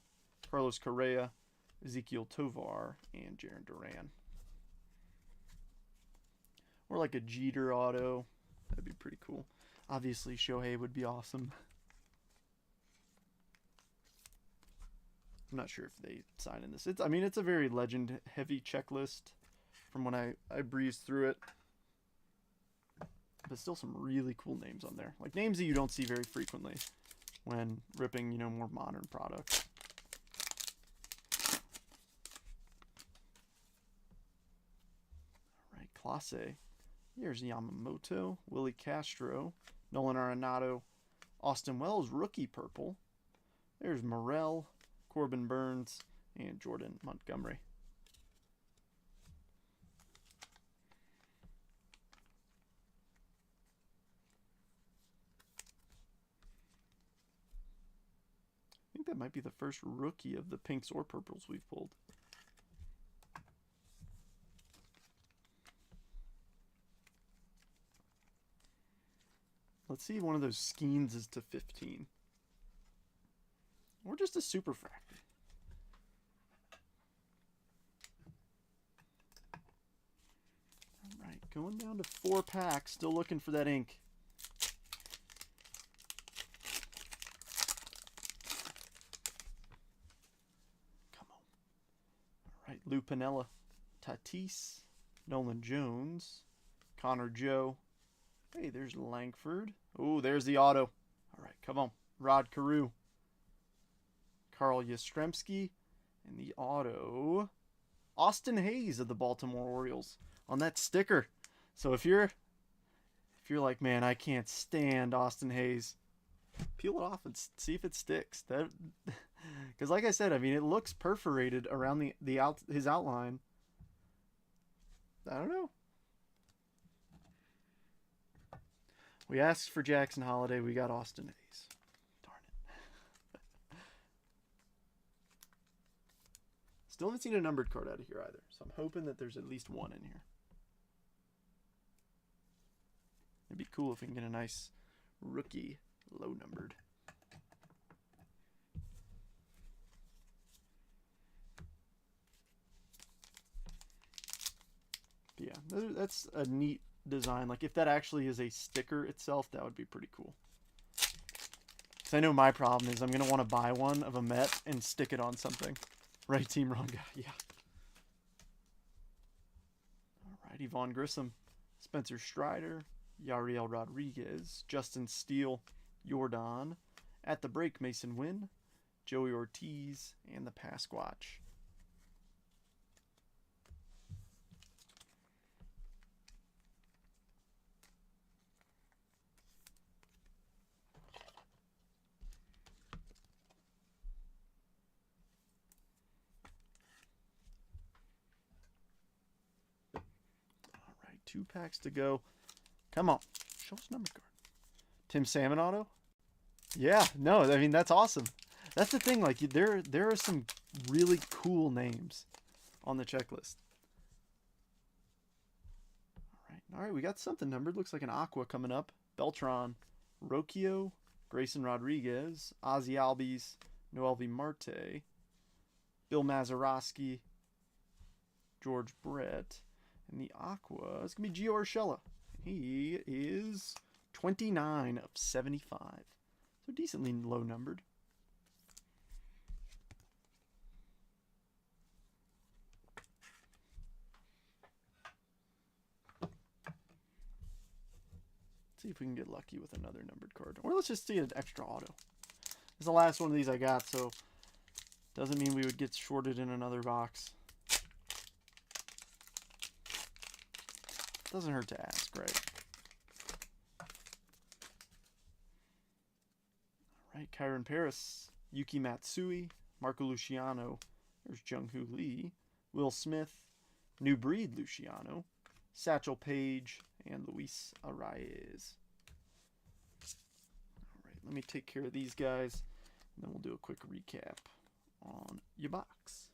Carlos Correa, Ezekiel Tovar, and Jarren Duran. Or like a Jeter auto. That'd be pretty cool. Obviously, Shohei would be awesome. I'm not sure if they sign in this. I mean, it's a very legend-heavy checklist from when I breezed through it. But still some really cool names on there. Like names that you don't see very frequently when ripping, you know, more modern products. All right, Clase. Here's Yamamoto, Willie Castro, Nolan Arenado, Austin Wells, rookie purple. There's Morel, Corbin Burns, and Jordan Montgomery. I think that might be the first rookie of the pinks or purples we've pulled. Let's see if one of those Skeens is to 15. Or just a super fractor. All right, going down to 4 packs. Still looking for that ink. Come on. All right, Lou Piniella, Tatis, Nolan Jones, Connor Joe. Hey, there's Langford. Oh, there's the auto. All right, come on. Rod Carew, Carl Yastrzemski, and the auto, Austin Hayes of the Baltimore Orioles on that sticker. So if you're like, man, I can't stand Austin Hayes, peel it off and see if it sticks. That, because like I said, I mean, it looks perforated around his outline. I don't know. We asked for Jackson Holiday. We got Austin Hayes. Darn it. Still haven't seen a numbered card out of here either. So I'm hoping that there's at least one in here. It'd be cool if we can get a nice rookie low numbered. But yeah, that's a neat design. Like if that actually is a sticker itself, that would be pretty cool. Because I know my problem is I'm going to want to buy one of a Met and stick it on something. Right team, wrong guy. Yeah. Alrighty, Vaughn Grissom, Spencer Strider, Yariel Rodriguez, Justin Steele, Jordan. At the break, Mason Wynn, Joey Ortiz, and the Pasquatch. Alright, 2 packs to go. Come on. Show us number card. Tim Salmon auto? Yeah, no, I mean, that's awesome. That's the thing, like, there are some really cool names on the checklist. All right, we got something numbered. Looks like an Aqua coming up. Beltran, Rocchio, Grayson Rodriguez, Ozzy Albies, Noelvi Marte, Bill Mazeroski, George Brett, and the Aqua is going to be Gio Urshela. He is 29 of 75. So decently low numbered. See if we can get lucky with another numbered card. Or let's just see an extra auto. This is the last one of these I got, so doesn't mean we would get shorted in another box. Doesn't hurt to ask, right? Alright, Kyron Paris, Yuki Matsui, Marco Luciano, there's Jung-Hoo Lee, Will Smith, New Breed Luciano, Satchel Paige, and Luis Arraez. Alright, let me take care of these guys, and then we'll do a quick recap on your box.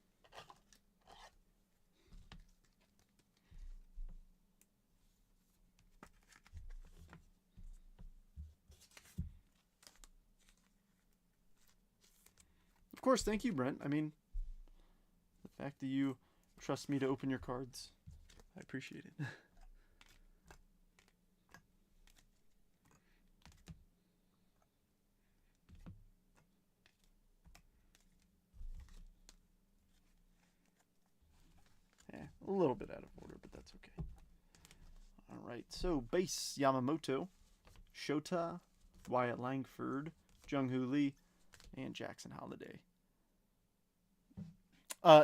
Of course, thank you, Brent. I mean, the fact that you trust me to open your cards, I appreciate it. Yeah, a little bit out of order, but that's okay. All right, so base Yamamoto, Shota, Wyatt Langford, Jung-Hoo Lee, and Jackson Holiday.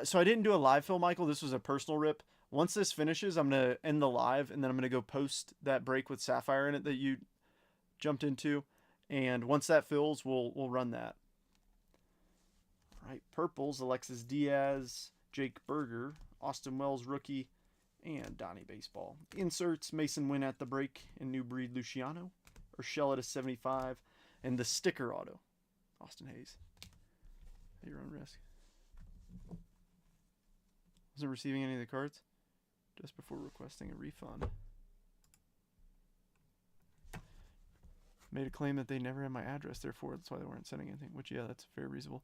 So I didn't do a live fill, Michael. This was a personal rip. Once this finishes, I'm going to end the live, and then I'm going to go post that break with Sapphire in it that you jumped into. And once that fills, we'll run that. All right, purples, Alexis Diaz, Jake Berger, Austin Wells rookie, and Donnie Baseball. Inserts, Mason Wynn at the break, and New Breed Luciano, Urshela to 75, and the sticker auto, Austin Hayes. At your own risk. Wasn't receiving any of the cards just before requesting a refund. made a claim that they never had my address, therefore that's why they weren't sending anything. Which, yeah, that's very reasonable.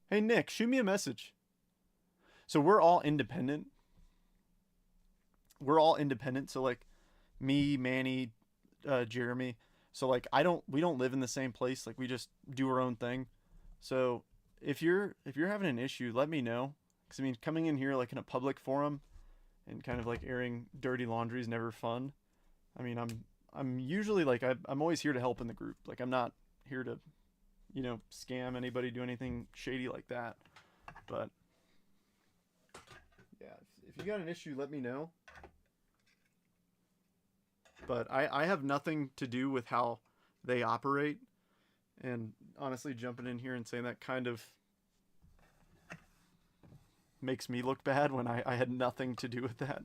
Hey, Nick, shoot me a message. So we're all independent. So like me, Manny, Jeremy. So like we don't live in the same place. Like we just do our own thing. So if you're having an issue, let me know. Cause I mean, coming in here like in a public forum and kind of like airing dirty laundry is never fun. I mean, I'm usually like I'm always here to help in the group. Like I'm not here to, scam anybody, do anything shady like that. But yeah, if you got an issue, let me know. But I have nothing to do with how they operate. And honestly, jumping in here and saying that kind of makes me look bad when I had nothing to do with that.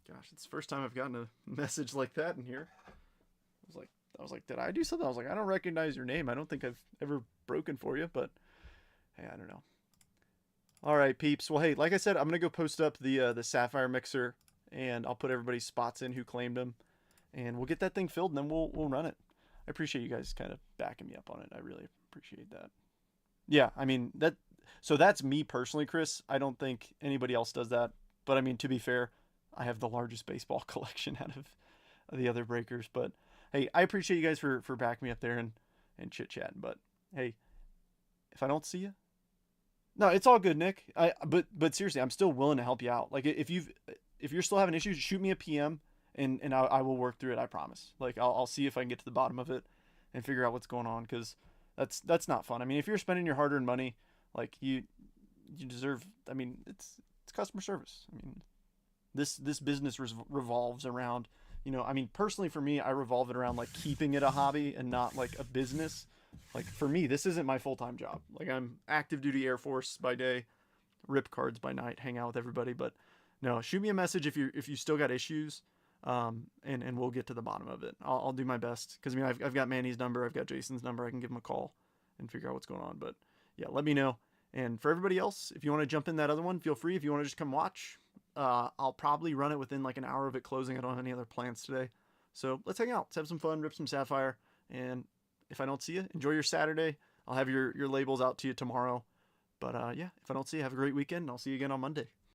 Gosh, it's the first time I've gotten a message like that in here. I was like, did I do something? I was like, I don't recognize your name. I don't think I've ever broken for you, but hey, I don't know. All right, peeps. Well, hey, like I said, I'm gonna go post up the Sapphire mixer, and I'll put everybody's spots in who claimed them, and we'll get that thing filled, and then we'll run it. I appreciate you guys kind of backing me up on it. I really appreciate that. Yeah, I mean that. So that's me personally, Chris. I don't think anybody else does that. But I mean, to be fair, I have the largest baseball collection out of the other breakers. But hey, I appreciate you guys for backing me up there and chit chatting. But hey, if I don't see you, no, it's all good, Nick. But seriously, I'm still willing to help you out. Like if you're still having issues, shoot me a PM and I will work through it. I promise. Like I'll see if I can get to the bottom of it and figure out what's going on, because that's not fun. I mean, if you're spending your hard-earned money, like you deserve. I mean, it's customer service. I mean, this business revolves around. I mean, personally for me, I revolve it around like keeping it a hobby and not like a business. Like for me, this isn't my full-time job. Like I'm active duty Air Force by day, rip cards by night, hang out with everybody. But no, shoot me a message if you still got issues, and we'll get to the bottom of it. I'll do my best, because I mean I've got Manny's number, I've got Jason's number. I can give him a call and figure out what's going on. But yeah, let me know. And for everybody else, if you want to jump in that other one, feel free. If you want to just come watch, I'll probably run it within like an hour of it closing. I don't have any other plans today. So let's hang out. Let's have some fun, rip some Sapphire. And if I don't see you, enjoy your Saturday. I'll have your labels out to you tomorrow. But yeah, if I don't see you, have a great weekend. And I'll see you again on Monday.